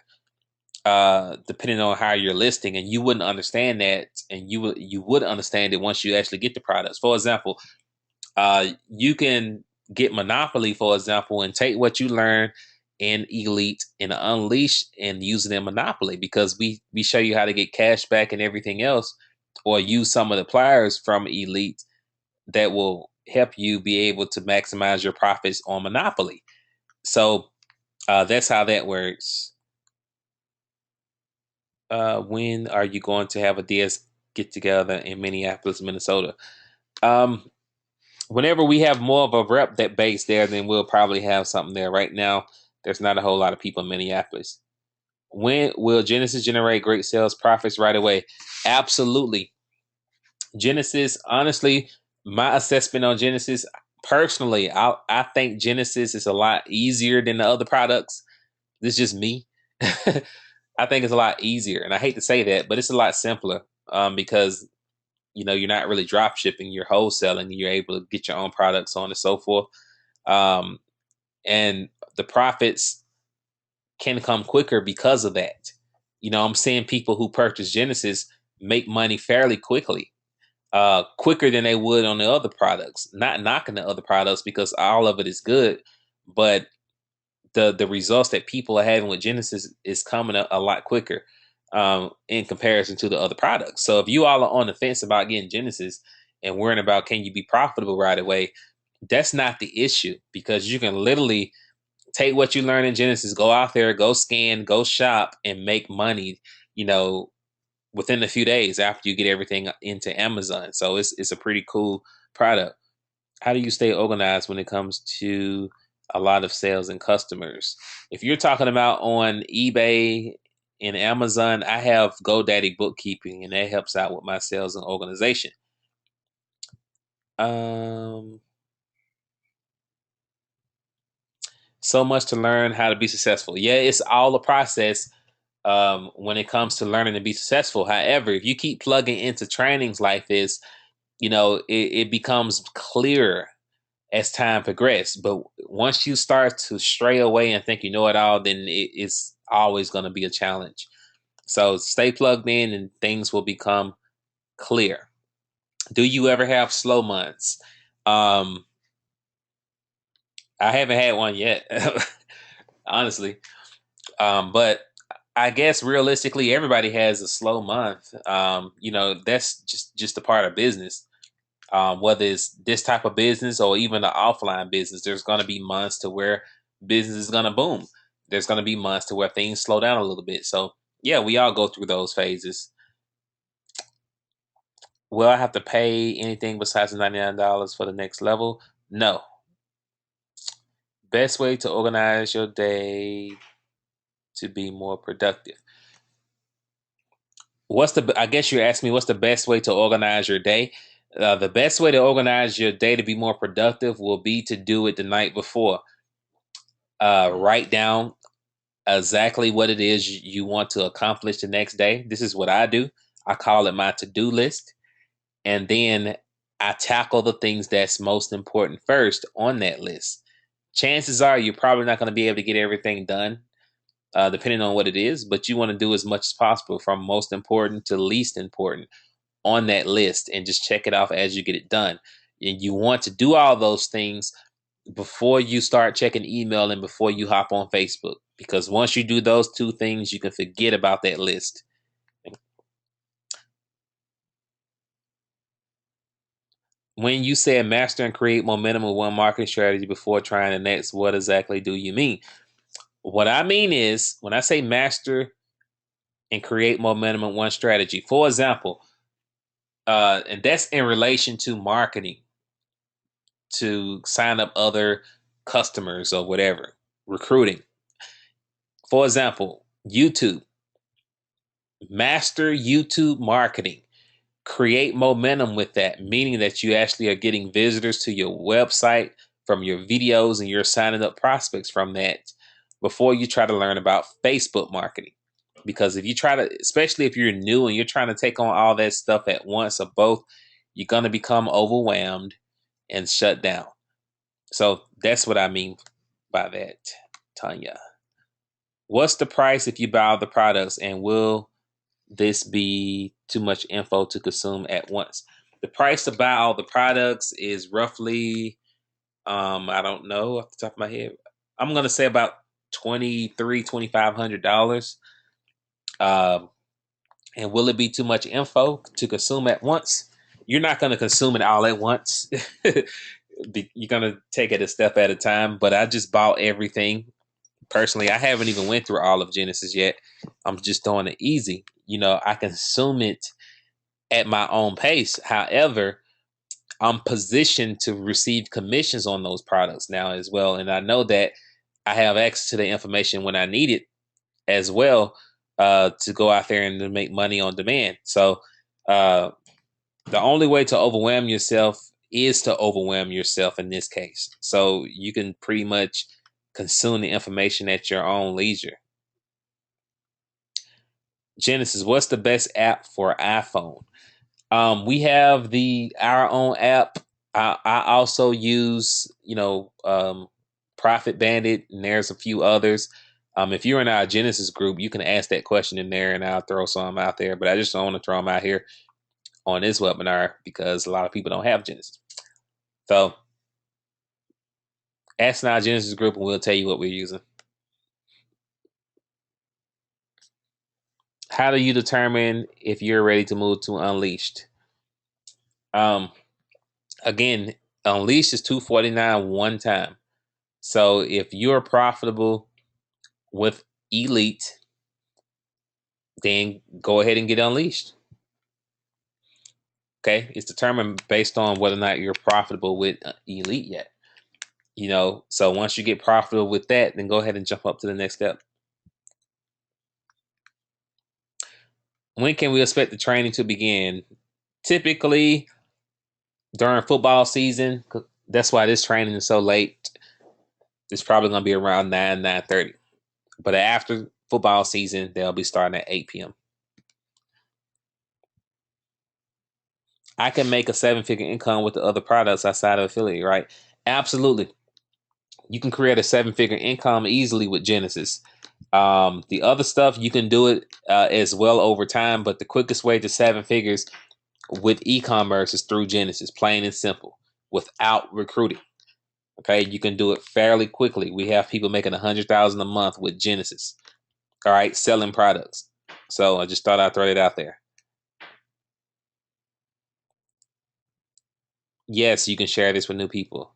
A: depending on how you're listing, and you wouldn't understand that, and you would understand it once you actually get the products. For example, you can get Monopoly, for example, and take what you learn in Elite and Unleash and use it in Monopoly because we show you how to get cash back and everything else, or use some of the pliers from Elite that will help you be able to maximize your profits on Monopoly. So that's how that works. When are you going to have a DS get together in Minneapolis, Minnesota? Um, Whenever we have more of a rep that base there, then we'll probably have something there. Right now, there's not a whole lot of people in Minneapolis. When will Genesis generate great sales profits right away? Absolutely. Genesis, honestly, my assessment on Genesis, personally, I think Genesis is a lot easier than the other products. This is just me. I think it's a lot easier, and I hate to say that, but it's a lot simpler because you know you're not really drop shipping, you're wholesaling, and you're able to get your own products on and so forth. Um, and the profits can come quicker because of that. You know, I'm seeing people who purchase Genesis make money fairly quickly, quicker than they would on the other products. Not knocking the other products because all of it is good, but the results that people are having with Genesis is coming a lot quicker in comparison to the other products. So if you all are on the fence about getting Genesis and worrying about can you be profitable right away, that's not the issue because you can literally take what you learn in Genesis, go out there, go scan, go shop, and make money. You know, within a few days after you get everything into Amazon. So it's a pretty cool product. How do you stay organized when it comes to a lot of sales and customers? If you're talking about on eBay and Amazon, I have GoDaddy bookkeeping, and that helps out with my sales and organization. Um, so much to learn how to be successful. Yeah, it's all a process when it comes to learning to be successful. However, if you keep plugging into trainings like this, you know, it becomes clearer as time progresses. But once you start to stray away and think you know it all, then it's always going to be a challenge. So stay plugged in and things will become clear. Do you ever have slow months? Um, I haven't had one yet, honestly. But I guess realistically, everybody has a slow month. You know, that's just a part of business. Whether it's this type of business or even an offline business, there's going to be months to where business is going to boom. There's going to be months to where things slow down a little bit. So, yeah, we all go through those phases. Will I have to pay anything besides $99 for the next level? No. Best way to organize your day to be more productive. I guess you're asking me what's the best way to organize your day? The best way to organize your day to be more productive will be to do it the night before. Write down exactly what it is you want to accomplish the next day. This is what I do. I call it my to-do list. And then I tackle the things that's most important first on that list. Chances are you're probably not going to be able to get everything done, depending on what it is, but you want to do as much as possible from most important to least important on that list and just check it off as you get it done. And you want to do all those things before you start checking email and before you hop on Facebook. Because once you do those two things, you can forget about that list. when you said master and create momentum with one marketing strategy before trying the next, what exactly do you mean? What I mean is when I say master and create momentum in one strategy, for example, and that's in relation to marketing to sign up other customers or whatever, recruiting. For example, YouTube, master YouTube marketing, create momentum with that, meaning that you actually are getting visitors to your website from your videos and you're signing up prospects from that before you try to learn about Facebook marketing. Because if you try to, especially if you're new and you're trying to take on all that stuff at once or both, you're going to become overwhelmed and shut down. So that's what I mean by that, Tanya. What's the price if you buy all the products, and will this be too much info to consume at once? The price to buy all the products is roughly, I don't know off the top of my head. I'm gonna say about $2,500. Um, and will it be too much info to consume at once? You're not gonna consume it all at once. You're gonna take it a step at a time. But I just bought everything personally. I haven't even went through all of Genesis yet. I'm just doing it easy. I consume it at my own pace. However, I'm positioned to receive commissions on those products now as well. And I know that I have access to the information when I need it as well, to go out there and to make money on demand. So uh, the only way to overwhelm yourself is to overwhelm yourself in this case. So you can pretty much consume the information at your own leisure. Genesis, what's the best app for iPhone? We have our own app. I also use, Profit Bandit, and there's a few others. If you're in our Genesis group, you can ask that question in there, and I'll throw some out there. But I just don't want to throw them out here on this webinar because a lot of people don't have Genesis. So ask in our Genesis group, and we'll tell you what we're using. How do you determine if you're ready to move to Unleashed? Again, Unleashed is $249 one time. So if you're profitable with Elite, then go ahead and get Unleashed. Okay, it's determined based on whether or not you're profitable with Elite yet. So once you get profitable with that, then go ahead and jump up to the next step. When can we expect the training to begin? Typically during football season. That's why this training is so late. It's probably going to be around 9:30. But after football season, they'll be starting at 8 p.m. I can make a 7-figure income with the other products outside of affiliate, right? Absolutely. You can create a 7-figure income easily with Genesis. The other stuff, you can do it as well over time, but the quickest way to 7 figures with e-commerce is through Genesis, plain and simple, without recruiting. Okay, you can do it fairly quickly. We have people making $100,000 a month with Genesis. All right, selling products. So I just thought I'd throw it out there. Yes, you can share this with new people.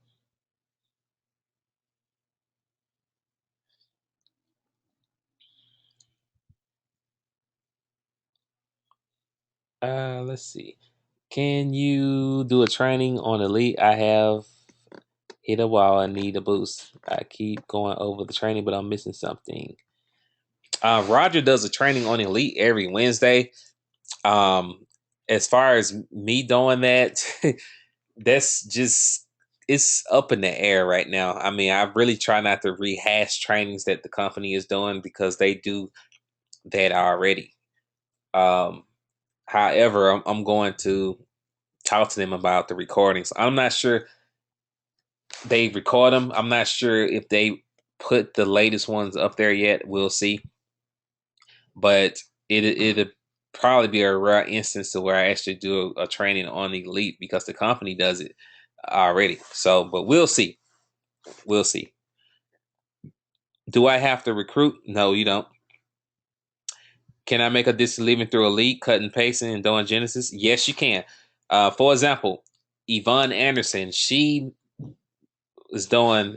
A: Let's see. Can you do a training on Elite? I have hit a wall. I need a boost. I keep going over the training, but I'm missing something. Roger does a training on Elite every Wednesday. As far as me doing that, that's just, it's up in the air right now. I mean, I really try not to rehash trainings that the company is doing because they do that already. However, I'm going to talk to them about the recordings. I'm not sure they record them. I'm not sure if they put the latest ones up there yet. We'll see. But it'll probably be a rare instance to where I actually do a training on Elite because the company does it already. So, but we'll see. We'll see. Do I have to recruit? No, you don't. Can I make a distant living through Elite, cutting, pasting, and doing Genesis? Yes, you can. For example, Yvonne Anderson, she was doing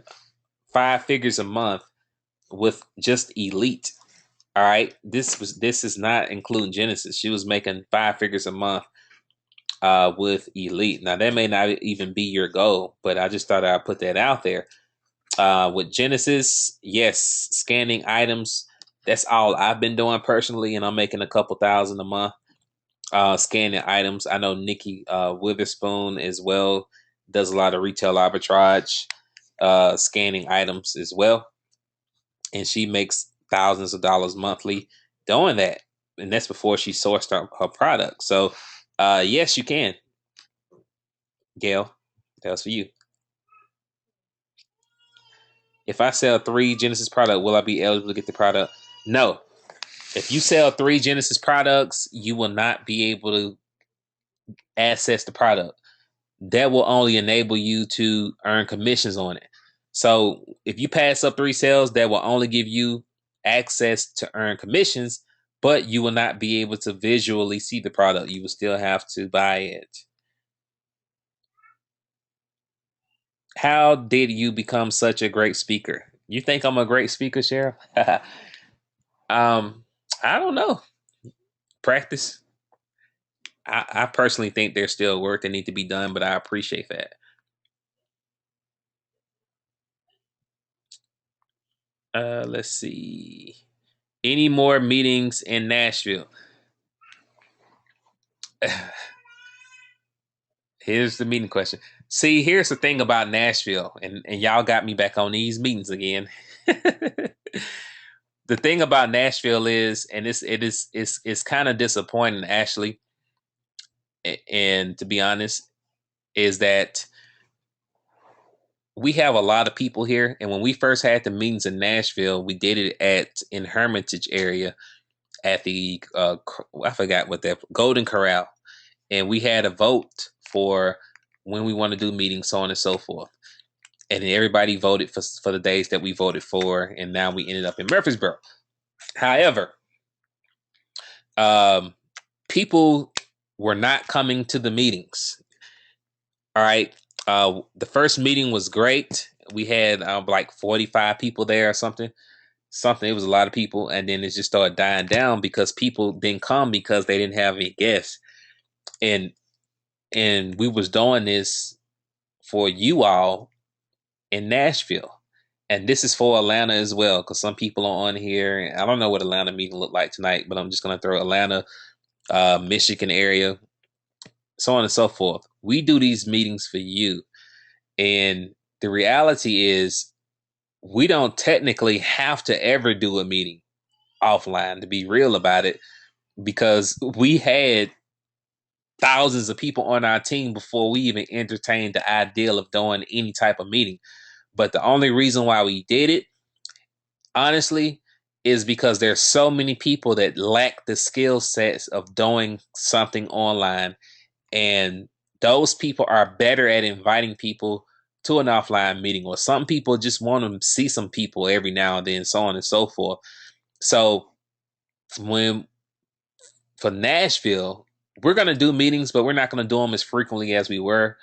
A: 5 figures a month with just Elite. All right, this is not including Genesis. She was making 5 figures a month with Elite. Now that may not even be your goal, but I just thought I'd put that out there. With Genesis, yes, scanning items. That's all I've been doing personally, and I'm making a couple thousand a month scanning items. I know Nikki Witherspoon as well does a lot of retail arbitrage scanning items as well, and she makes thousands of dollars monthly doing that, and that's before she sourced her product. So, yes, you can, Gail. That was for you. If I sell 3 Genesis product, will I be eligible to get the product? No. If you sell 3 Genesis products, you will not be able to access the product. That will only enable you to earn commissions on it. So if you pass up 3 sales, that will only give you access to earn commissions, but you will not be able to visually see the product. You will still have to buy it. How did you become such a great speaker? You think I'm a great speaker, Sheriff? um, I don't know. Practice. I personally think there's still work that need to be done, but I appreciate that. Let's see. Any more meetings in Nashville? Here's the meeting question. See, here's the thing about Nashville, and y'all got me back on these meetings again. The thing about Nashville is, and it's kind of disappointing actually, and to be honest, is that we have a lot of people here, and when we first had the meetings in Nashville, we did it at in Hermitage area at the I forgot what that Golden Corral, and we had a vote for when we want to do meetings, so on and so forth. And then everybody voted for the days that we voted for, and now we ended up in Murfreesboro. However, um, people were not coming to the meetings. All right, the first meeting was great. We had like 45 people there or something. Something. It was a lot of people, and then it just started dying down because people didn't come because they didn't have any guests. And we was doing this for you all in Nashville. And this is for Atlanta as well, because some people are on here. I don't know what Atlanta meeting looked like tonight, but I'm just going to throw Atlanta, Michigan area, so on and so forth. We do these meetings for you. And the reality is, we don't technically have to ever do a meeting offline, to be real about it, because we had thousands of people on our team before we even entertained the idea of doing any type of meeting. But the only reason why we did it, honestly, is because there's so many people that lack the skill sets of doing something online. And those people are better at inviting people to an offline meeting, or some people just want to see some people every now and then, so on and so forth. So when for Nashville, we're going to do meetings, but we're not going to do them as frequently as we were.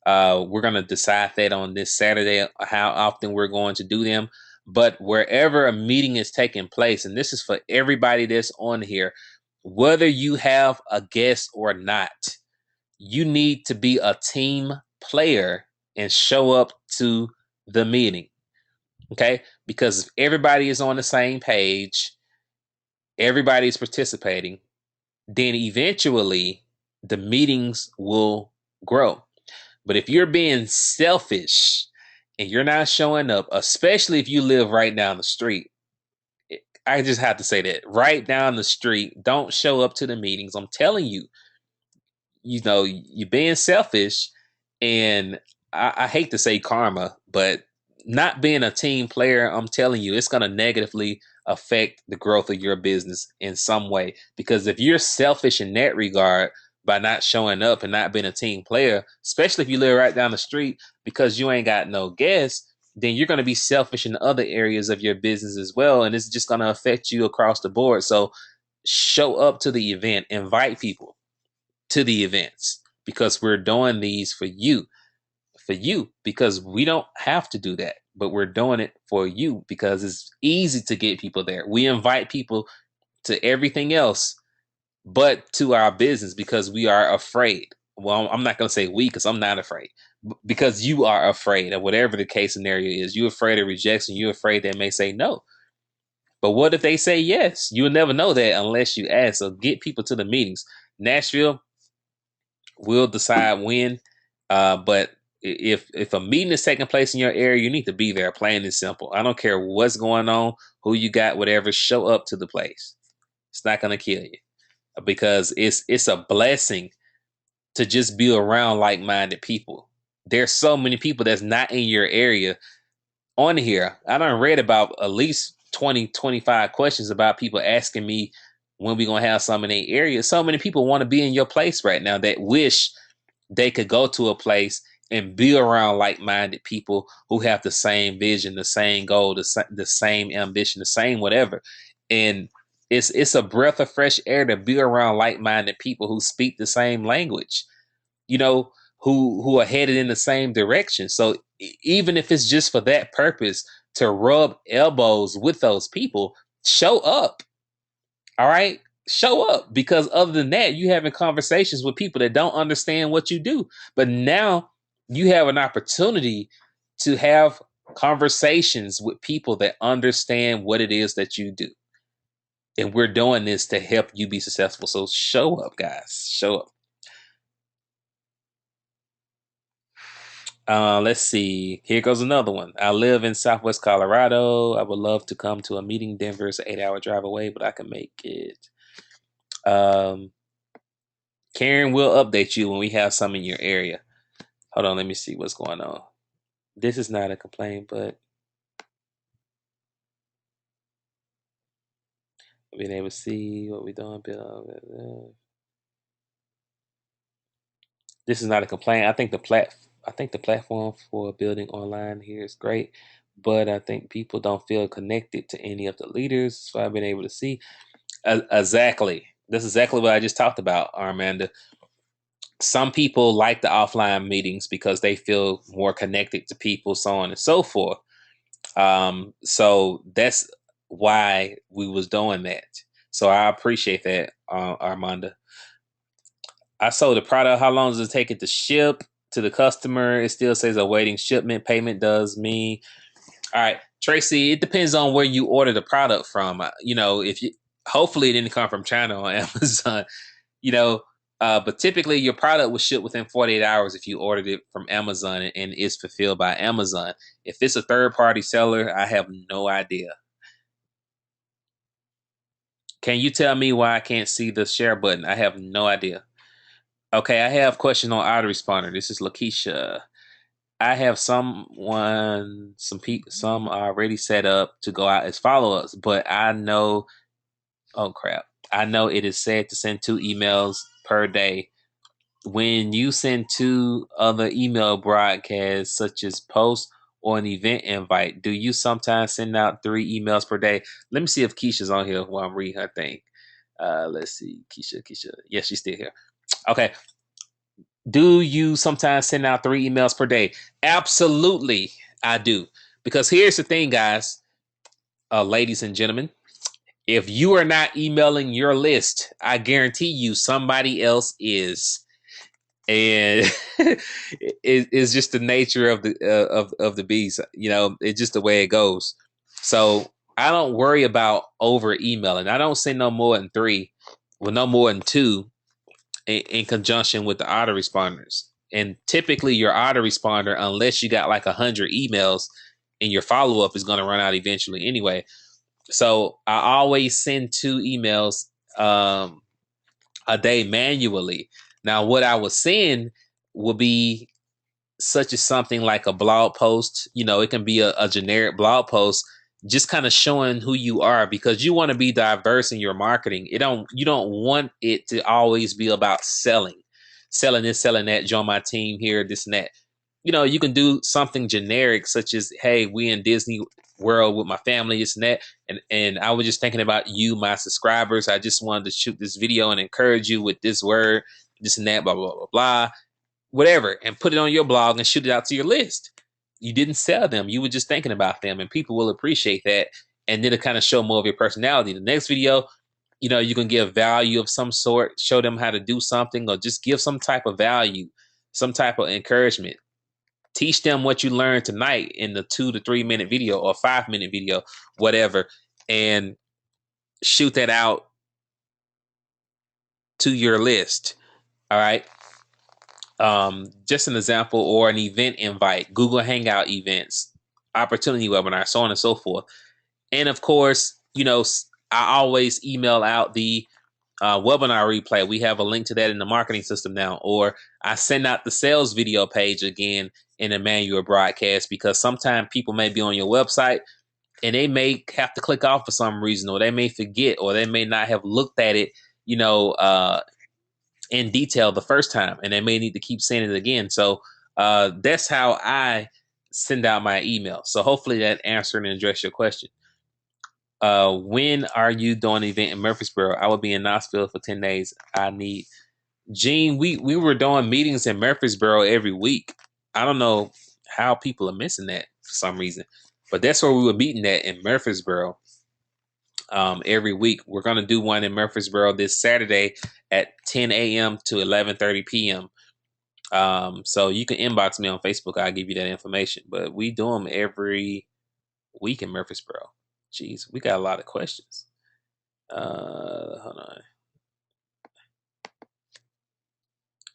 A: We're going to decide that on this Saturday, how often we're going to do them. But wherever a meeting is taking place, and this is for everybody that's on here, whether you have a guest or not, you need to be a team player and show up to the meeting. Okay? Because if everybody is on the same page, everybody is participating, then eventually the meetings will grow. But if you're being selfish and you're not showing up, especially if you live right down the street, I just have to say that right down the street, don't show up to the meetings. I'm telling you, you're being selfish. And I hate to say karma, but not being a team player, I'm telling you, it's going to negatively affect the growth of your business in some way. Because if you're selfish in that regard by not showing up and not being a team player, especially if you live right down the street because you ain't got no guests, then you're going to be selfish in other areas of your business as well. And it's just going to affect you across the board. So show up to the event, invite people to the events, because we're doing these for you, because we don't have to do that, but we're doing it for you because it's easy to get people there. We invite people to everything else but to our business because we are afraid. Well, I'm not going to say we because I'm not afraid, because you are afraid of whatever the case scenario is. You're afraid of rejection. You're afraid they may say no. But what if they say yes? You'll never know that unless you ask. So get people to the meetings. Nashville, we'll decide when. But if a meeting is taking place in your area, you need to be there, plain and simple. I don't care what's going on, who you got, whatever. Show up to the place. It's not going to kill you because it's a blessing to just be around like-minded people. There's so many people that's not in your area on here. I done read about at least 20, 25 questions about people asking me when we gonna have some in their area. So many people want to be in your place right now that wish they could go to a place and be around like-minded people who have the same vision, the same goal, the same ambition, the same whatever. And it's a breath of fresh air to be around like-minded people who speak the same language, you know, who are headed in the same direction. So even if it's just for that purpose, to rub elbows with those people, show up. All right? Show up, because other than that, you having conversations with people that don't understand what you do. But now you have an opportunity to have conversations with people that understand what it is that you do. And we're doing this to help you be successful. So show up, guys. Show up. Let's see. Here goes another one. I live in Southwest Colorado. I would love to come to a meeting. Denver is an 8-hour drive away, but I can make it. Karen will update you when we have some in your area. Hold on, let me see what's going on. This is not a complaint, but being able to see what we're doing. This is not a complaint. I think the platform for building online here is great, but I think people don't feel connected to any of the leaders. So I've been able to see exactly. That's exactly what I just talked about, Armanda. Some people like the offline meetings because they feel more connected to people, so on and so forth. So that's why we was doing that. So I appreciate that, Armanda. I sold the product. How long does it take it to ship to the customer? It still says awaiting shipment. Payment does me. All right, Tracy. It depends on where you order the product from. You know, if you hopefully it didn't come from China or Amazon. You know, but typically your product will ship within 48 hours if you ordered it from Amazon and it's fulfilled by Amazon. If it's a third party seller, I have no idea. Can you tell me why I can't see the share button? I have no idea. Okay, I have question on autoresponder. This is Lakeisha. I have some already set up to go out as follow-ups, but I know, oh crap, I know it is said to send 2 emails per day. When you send 2 other email broadcasts, such as post or an event invite, do you sometimes send out 3 emails per day? Let me see if Keisha's on here while I'm reading her thing. Let's see, Keisha. Yes, she's still here. Okay. Do you sometimes send out 3 emails per day? Absolutely, I do. Because here's the thing, guys, ladies and gentlemen. If you are not emailing your list, I guarantee you somebody else is. And it's just the nature of the of the beast. You know, it's just the way it goes. So I don't worry about over emailing. I don't send no more than 3, well, no more than 2 in conjunction with the autoresponders. And typically, your autoresponder, unless you got like 100 emails, and your follow up is going to run out eventually anyway. So I always send 2 emails a day manually. Now, what I was send will be such as something like a blog post. You know, it can be a generic blog post, just kind of showing who you are, because you want to be diverse in your marketing. You don't want it to always be about selling this, selling that, join my team here, this and that. You know, you can do something generic such as, hey, we in Disney World with my family, this and that. And I was just thinking about you, my subscribers. I just wanted to shoot this video and encourage you with this word. this and that, blah, blah, blah, blah, whatever, and put it on your blog and shoot it out to your list. You didn't sell them. You were just thinking about them, and people will appreciate that. And then to kind of show more of your personality. The next video, you can give value of some sort, show them how to do something, or just give some type of value, some type of encouragement. Teach them what you learned tonight in the 2 to 3 minute video or 5 minute video, whatever, and shoot that out to your list. All right. Just an example, or an event invite, Google Hangout events, opportunity webinar, so on and so forth. And of course, I always email out the webinar replay. We have a link to that in the marketing system now. Or I send out the sales video page again in a manual broadcast, because sometimes people may be on your website and they may have to click off for some reason, or they may forget, or they may not have looked at it, in detail the first time, and they may need to keep saying it again. So that's how I send out my email. So hopefully that answered and addressed your question. When are you doing an event in Murfreesboro? I will be in Knoxville for 10 days. I need Gene. We were doing meetings in Murfreesboro every week. I don't know how people are missing that for some reason, but that's where we were meeting at, in Murfreesboro. Every week. We're going to do one in Murfreesboro this Saturday at 10 a.m. to 11:30 p.m. So you can inbox me on Facebook. I'll give you that information. But we do them every week in Murfreesboro. Jeez, we got a lot of questions. Hold on.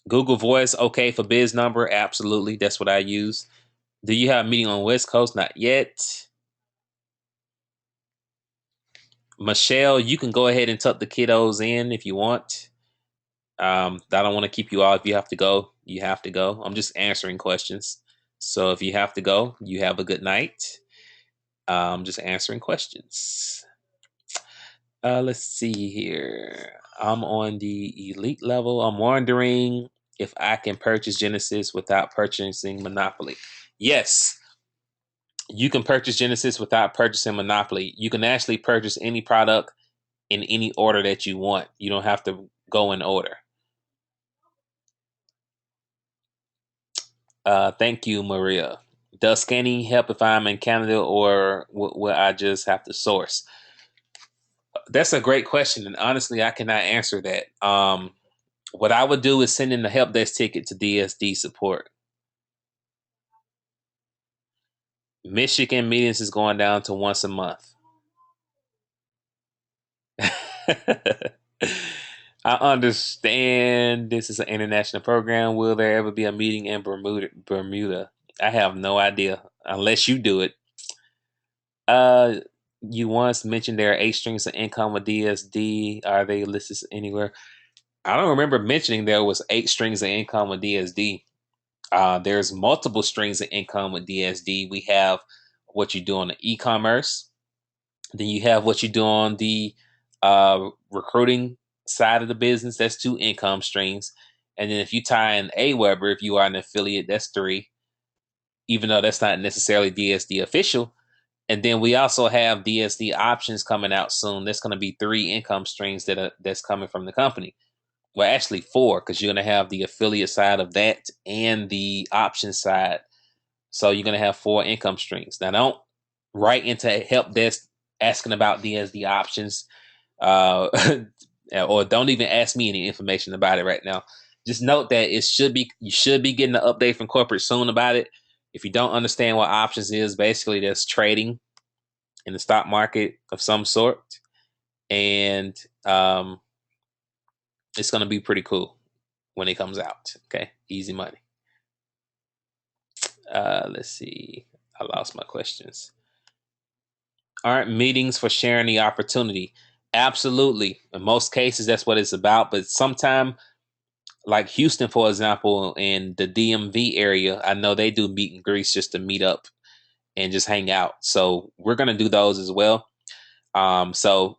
A: Google Voice, okay for biz number? Absolutely. That's what I use. Do you have a meeting on West Coast? Not yet. Michelle, you can go ahead and tuck the kiddos in if you want. I don't want to keep you all. If you have to go, you have to go. I'm just answering questions. So if you have to go, you have a good night. I'm just answering questions. Let's see here. I'm on the elite level. I'm wondering if I can purchase Genesis without purchasing Monopoly. Yes, you can purchase Genesis without purchasing Monopoly. You can actually purchase any product in any order that you want. You don't have to go in order. Thank you, Maria. Does scanning help if I'm in Canada, or will I just have to source? That's a great question, and honestly, I cannot answer that. What I would do is send in the help desk ticket to DSD support. Michigan meetings is going down to once a month. I understand this is an international program. Will there ever be a meeting in Bermuda? I have no idea, unless you do it. You once mentioned there are 8 streams of income with DSD. Are they listed anywhere? I don't remember mentioning there was 8 strings of income with DSD. There's multiple strings of income with DSD. We have what you do on the e-commerce. Then you have what you do on the recruiting side of the business. That's 2 income streams. And then if you tie in AWeber, if you are an affiliate, that's 3. Even though that's not necessarily DSD official. And then we also have DSD options coming out soon. There's going to be 3 income streams that's coming from the company. Well, actually 4, because you're going to have the affiliate side of that and the option side. So you're going to have 4 income streams. Now, don't write into help desk asking about DSD options, or don't even ask me any information about it right now. Just note that you should be getting an update from corporate soon about it. If you don't understand what options is, basically that's trading in the stock market of some sort, and it's going to be pretty cool when it comes out. Okay, easy money. Let's see. I lost my questions. Aren't meetings for sharing the opportunity? Absolutely. In most cases, that's what it's about. But sometimes, like Houston, for example, in the DMV area, I know they do meet and greets just to meet up and just hang out. So we're going to do those as well. So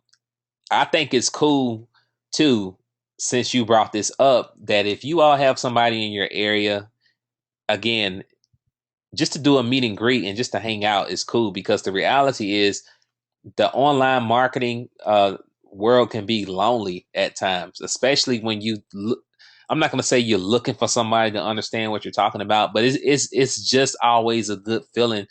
A: I think it's cool too, since you brought this up, that if you all have somebody in your area, again, just to do a meet and greet and just to hang out is cool, because the reality is the online marketing world can be lonely at times, especially when you look. I'm not going to say you're looking for somebody to understand what you're talking about, but it's just always a good feeling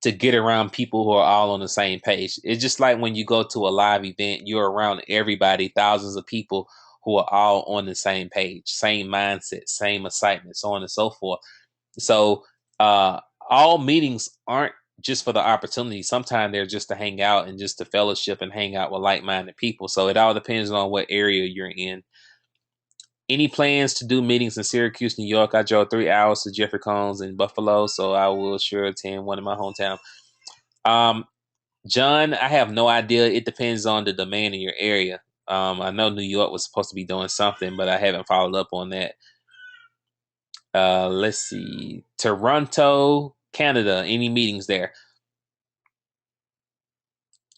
A: to get around people who are all on the same page. It's just like when you go to a live event, you're around everybody, thousands of people who are all on the same page, same mindset, same excitement, so on and so forth. So uh, all meetings aren't just for the opportunity. Sometimes they're just to hang out and just to fellowship and hang out with like-minded people. So it all depends on what area you're in. Any plans to do meetings in Syracuse, New York? I drove 3 hours to Jeffrey Combs in Buffalo, so I will sure attend one in my hometown. Um, John, I have no idea. It depends on the demand in your area. I know New York was supposed to be doing something, but I haven't followed up on that. Let's see. Toronto, Canada. Any meetings there?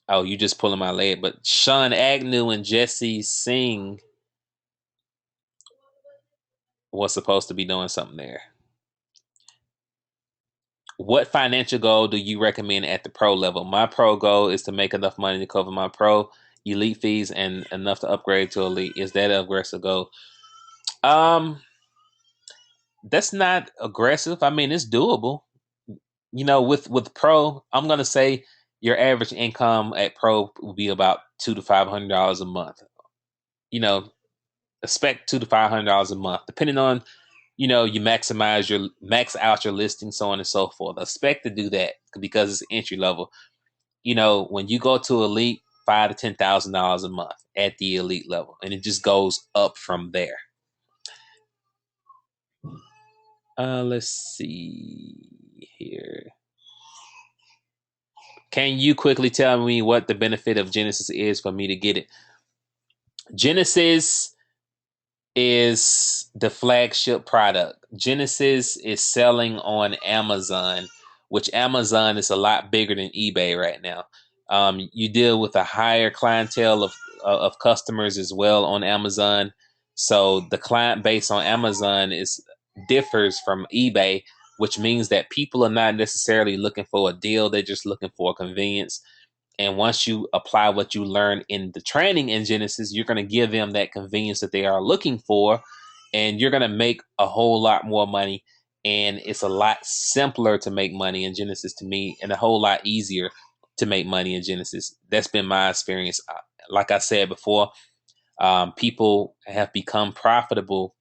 A: Oh, you just pulling my leg. But Sean Agnew and Jesse Singh was supposed to be doing something there. What financial goal do you recommend at the pro level? My pro goal is to make enough money to cover my pro elite fees and enough to upgrade to elite. Is that an aggressive goal? Um, that's not aggressive. I mean, it's doable. You know, with pro, I'm gonna say your average income at pro will be about $200 to $500 a month. You know, expect $200 to $500 a month, depending on, you know, you max out your listing, so on and so forth. Expect to do that because it's entry level. You know, when you go to elite, $5,000 to $10,000 a month at the elite level, and it just goes up from there. Let's see here. Can you quickly tell me what the benefit of Genesis is for me to get it? Genesis is the flagship product. Genesis is selling on Amazon, which Amazon is a lot bigger than eBay right now. You deal with a higher clientele of customers as well on Amazon. So the client base on Amazon is differs from eBay, which means that people are not necessarily looking for a deal; they're just looking for convenience. And once you apply what you learn in the training in Genesis, you're going to give them that convenience that they are looking for, and you're going to make a whole lot more money. And it's a lot simpler to make money in Genesis to me, and a whole lot easier to make money in Genesis. That's been my experience. Like I said before, people have become profitable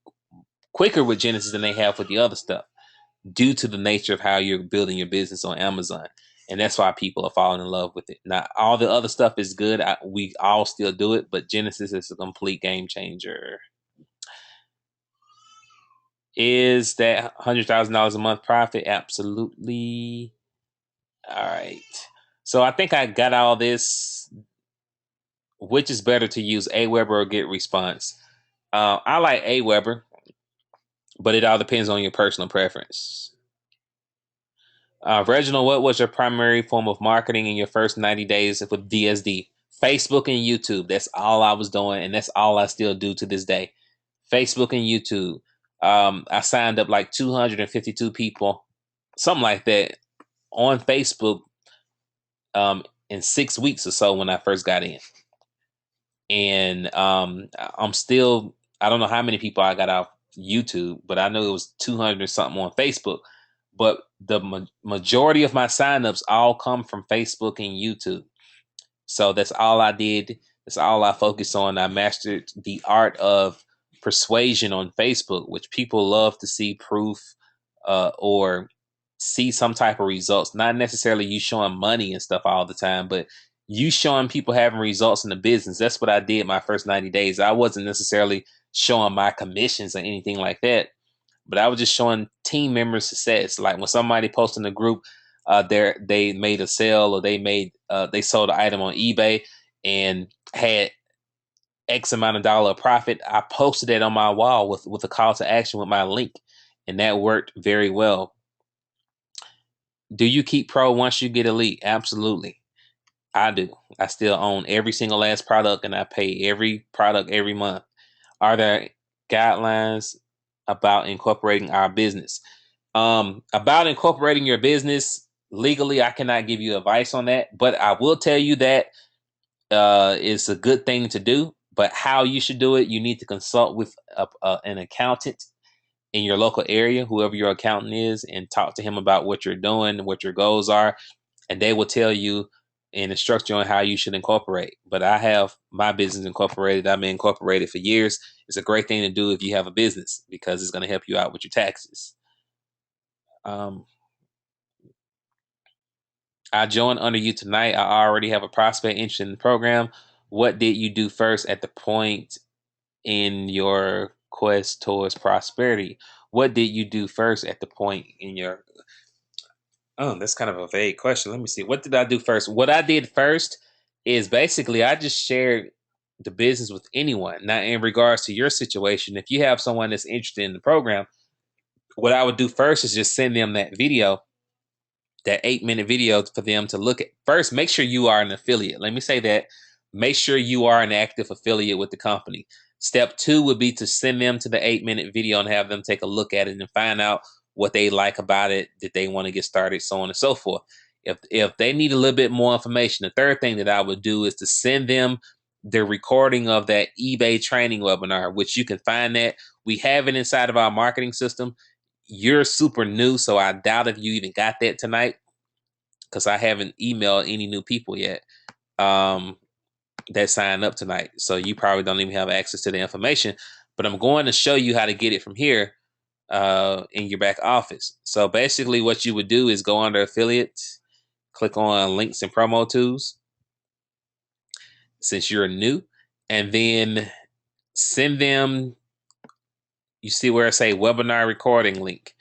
A: quicker with Genesis than they have with the other stuff due to the nature of how you're building your business on Amazon. And that's why people are falling in love with it. Now, all the other stuff is good. We all still do it, but Genesis is a complete game changer. Is that $100,000 a month profit? Absolutely. All right. So I think I got all this. Which is better to use, Aweber or GetResponse? I like Aweber, but it all depends on your personal preference. Reginald, what was your primary form of marketing in your first 90 days with DSD? Facebook and YouTube. That's all I was doing, and that's all I still do to this day. Facebook and YouTube. I signed up like 252 people, something like that, on Facebook in 6 weeks or so when I first got in. And I'm still, I don't know how many people I got off YouTube, but I know it was 200 or something on Facebook. But the majority of my signups all come from Facebook and YouTube. So that's all I did. That's all I focused on. I mastered the art of persuasion on Facebook, which people love to see proof or see some type of results. Not necessarily you showing money and stuff all the time, but you showing people having results in the business. That's what I did my first 90 days. I wasn't necessarily showing my commissions or anything like that, but I was just showing team members success. Like when somebody posted in the group, they made a sale or they sold an item on eBay and had X amount of dollar profit. I posted that on my wall with a call to action with my link, and that worked very well. Do you keep pro once you get elite? Absolutely. I do. I still own every single last product and I pay every product every month. Are there guidelines about incorporating our business? About incorporating your business legally, I cannot give you advice on that, but I will tell you that it's a good thing to do But how you should do it, you need to consult with an accountant in your local area, whoever your accountant is, and talk to him about what you're doing, what your goals are, and they will tell you and instruct you on how you should incorporate. But I have my business incorporated. I've been incorporated for years. It's a great thing to do if you have a business because it's going to help you out with your taxes. Um, I joined under you tonight. I already have a prospect interested in the program. What did you do first at the point in your quest towards prosperity? What did you do first at the point in your Oh, that's kind of a vague question. Let me see. What did I do first? What I did first is basically I just shared the business with anyone. Now, in regards to your situation, if you have someone that's interested in the program, what I would do first is just send them that video, that 8-minute video for them to look at. First, make sure you are an affiliate. Let me say that. Make sure you are an active affiliate with the company. Step 2 would be to send them to the 8-minute video and have them take a look at it and find out what they like about it, that they want to get started, so on and so forth. If they need a little bit more information, the third thing that I would do is to send them the recording of that eBay training webinar, which you can find that. We have it inside of our marketing system. You're super new, so I doubt if you even got that tonight because I haven't emailed any new people yet that signed up tonight. So you probably don't even have access to the information. But I'm going to show you how to get it from here in your back office. So basically what you would do is go under affiliate, click on links and promo tools since you're new, and then send them, you see where I say webinar recording link.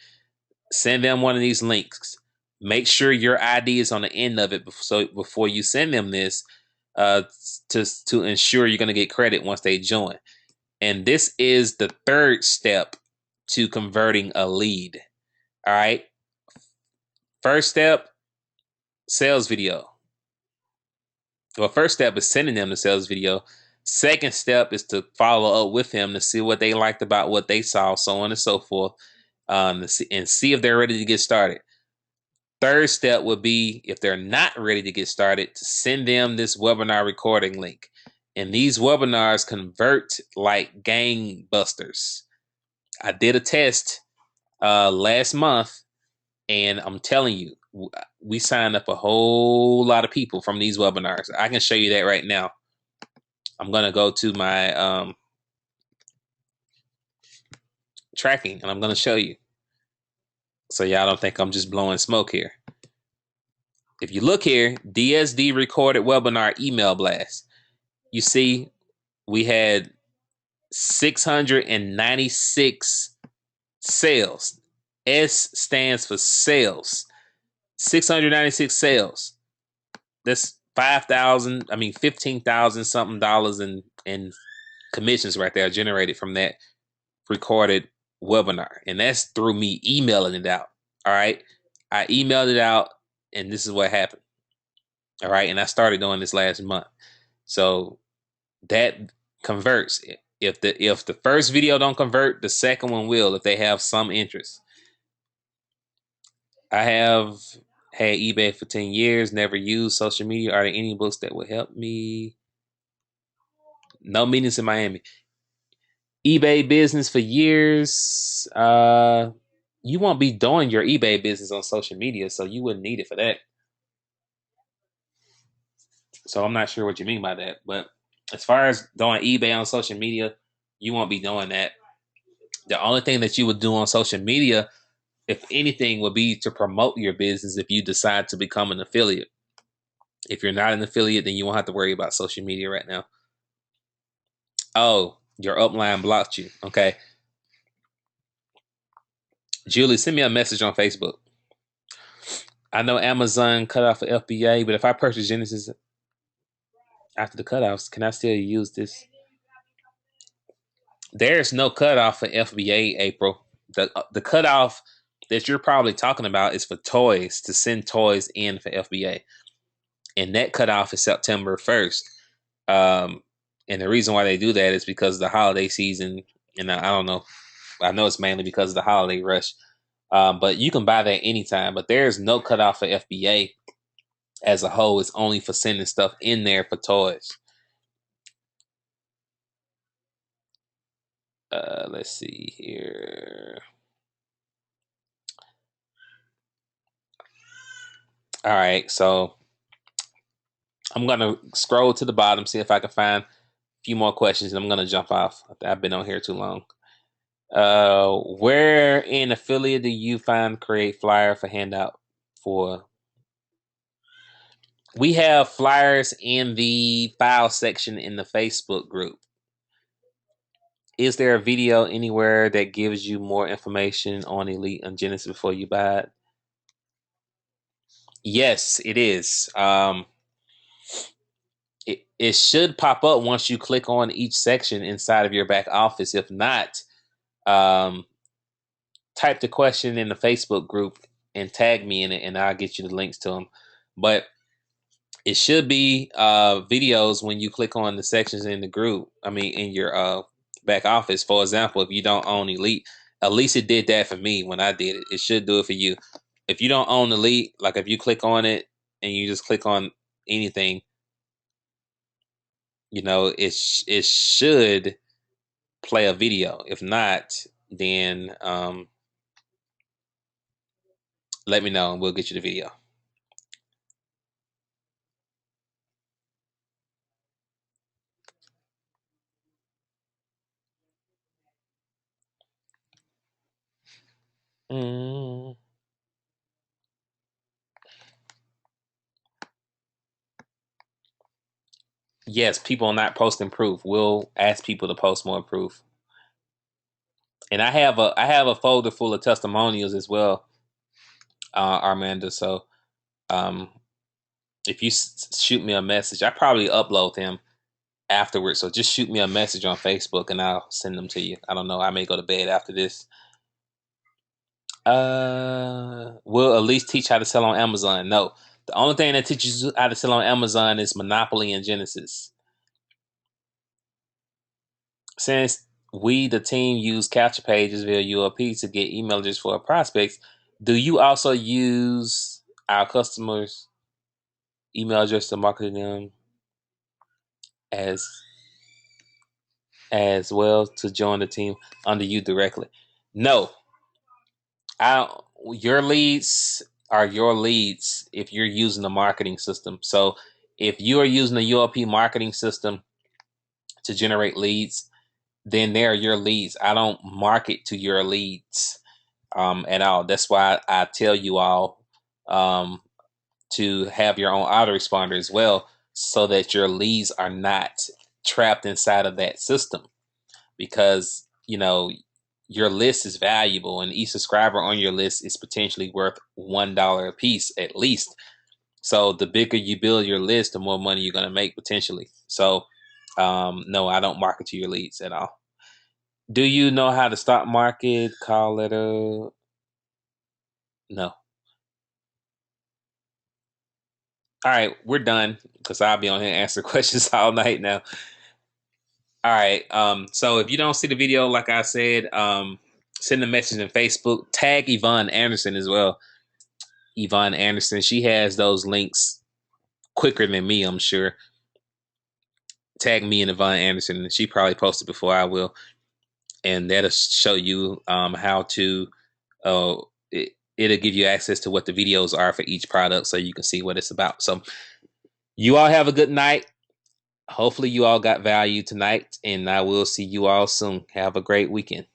A: Send them one of these links. Make sure your ID is on the end of it so before you send them this to ensure you're going to get credit once they join. And this is the third step to converting a lead. All right. First step, sales video. Well, first step is sending them the sales video. Second step is to follow up with them to see what they liked about what they saw, so on and so forth, and see if they're ready to get started. Third step would be, if they're not ready to get started, to send them this webinar recording link. And these webinars convert like gangbusters. I did a test last month, and I'm telling you, we signed up a whole lot of people from these webinars. I can show you that right now. I'm going to go to my tracking, and I'm going to show you. So y'all don't think I'm just blowing smoke here. If you look here, DSD recorded webinar email blast. You see, we had 696 sales. S stands for sales. 696 sales. That's 15,000 something dollars in commissions right there generated from that recorded webinar. And that's through me emailing it out. All right. I emailed it out, and this is what happened. All right. And I started doing this last month. So that converts. If the first video don't convert, the second one will if they have some interest. I have had eBay for 10 years, never used social media. Are there any books that would help me? No meetings in Miami. eBay business for years. You won't be doing your eBay business on social media, so you wouldn't need it for that. So I'm not sure what you mean by that. But as far as doing eBay on social media, you won't be doing that. The only thing that you would do on social media, if anything, would be to promote your business if you decide to become an affiliate. If you're not an affiliate, then you won't have to worry about social media right now. Oh, your upline blocked you. Okay. Julie, send me a message on Facebook. I know Amazon cut off for FBA, but if I purchase Genesis after the cutoffs, can I still use this? There's no cutoff for FBA, April. The cutoff that you're probably talking about is for toys, to send toys in for FBA. And that cutoff is September 1st. And the reason why they do that is because of the holiday season. And I don't know. I know it's mainly because of the holiday rush. But you can buy that anytime. But there's no cutoff for FBA as a whole. It's only for sending stuff in there for toys. Let's see here. All right, so I'm gonna scroll to the bottom, see if I can find a few more questions, and I'm gonna jump off. I've been on here too long. Where in affiliate do you find create flyer for handout for? We have flyers in the file section in the Facebook group. Is there a video anywhere that gives you more information on Elite and Genesis before you buy it? Yes, it is. It should pop up once you click on each section inside of your back office. If not, um, type the question in the Facebook group and tag me in it, and I'll get you the links to them. But it should be videos when you click on the sections in the group. I mean, in your back office. For example, if you don't own Elite, at least it did that for me when I did it. It should do it for you. If you don't own Elite, like if you click on it and you just click on anything, it should play a video. If not, then let me know and we'll get you the video. Mm. Yes, people are not posting proof. We'll ask people to post more proof. And I have a folder full of testimonials as well, Armanda. So um, if you shoot me a message, I probably upload them afterwards. So just shoot me a message on Facebook and I'll send them to you. I don't know. I may go to bed after this. We'll at least teach how to sell on Amazon. No, the only thing that teaches you how to sell on Amazon is Monopoly and Genesis. Since we, the team, use capture pages via ULP to get email address for our prospects, do you also use our customers' email address to market them as as well to join the team under you directly? No, I. Your leads are your leads if you're using the marketing system. So if you are using the ULP marketing system to generate leads, then they're your leads. I don't market to your leads at all. That's why I tell you all um, to have your own autoresponder as well, so that your leads are not trapped inside of that system. Because your list is valuable, and each subscriber on your list is potentially worth $1 a piece at least. So the bigger you build your list, the more money you're going to make potentially. So no, I don't market to your leads at all. Do you know how to stock market? Call letter? No. All right, we're done because I'll be on here and answer questions all night now. All right. So if you don't see the video, like I said, send a message in Facebook. Tag Yvonne Anderson as well. Yvonne Anderson. She has those links quicker than me, I'm sure. Tag me and Yvonne Anderson, and she probably posted before I will, and that'll show you how to. It'll give you access to what the videos are for each product, so you can see what it's about. So you all have a good night. Hopefully you all got value tonight, and I will see you all soon. Have a great weekend.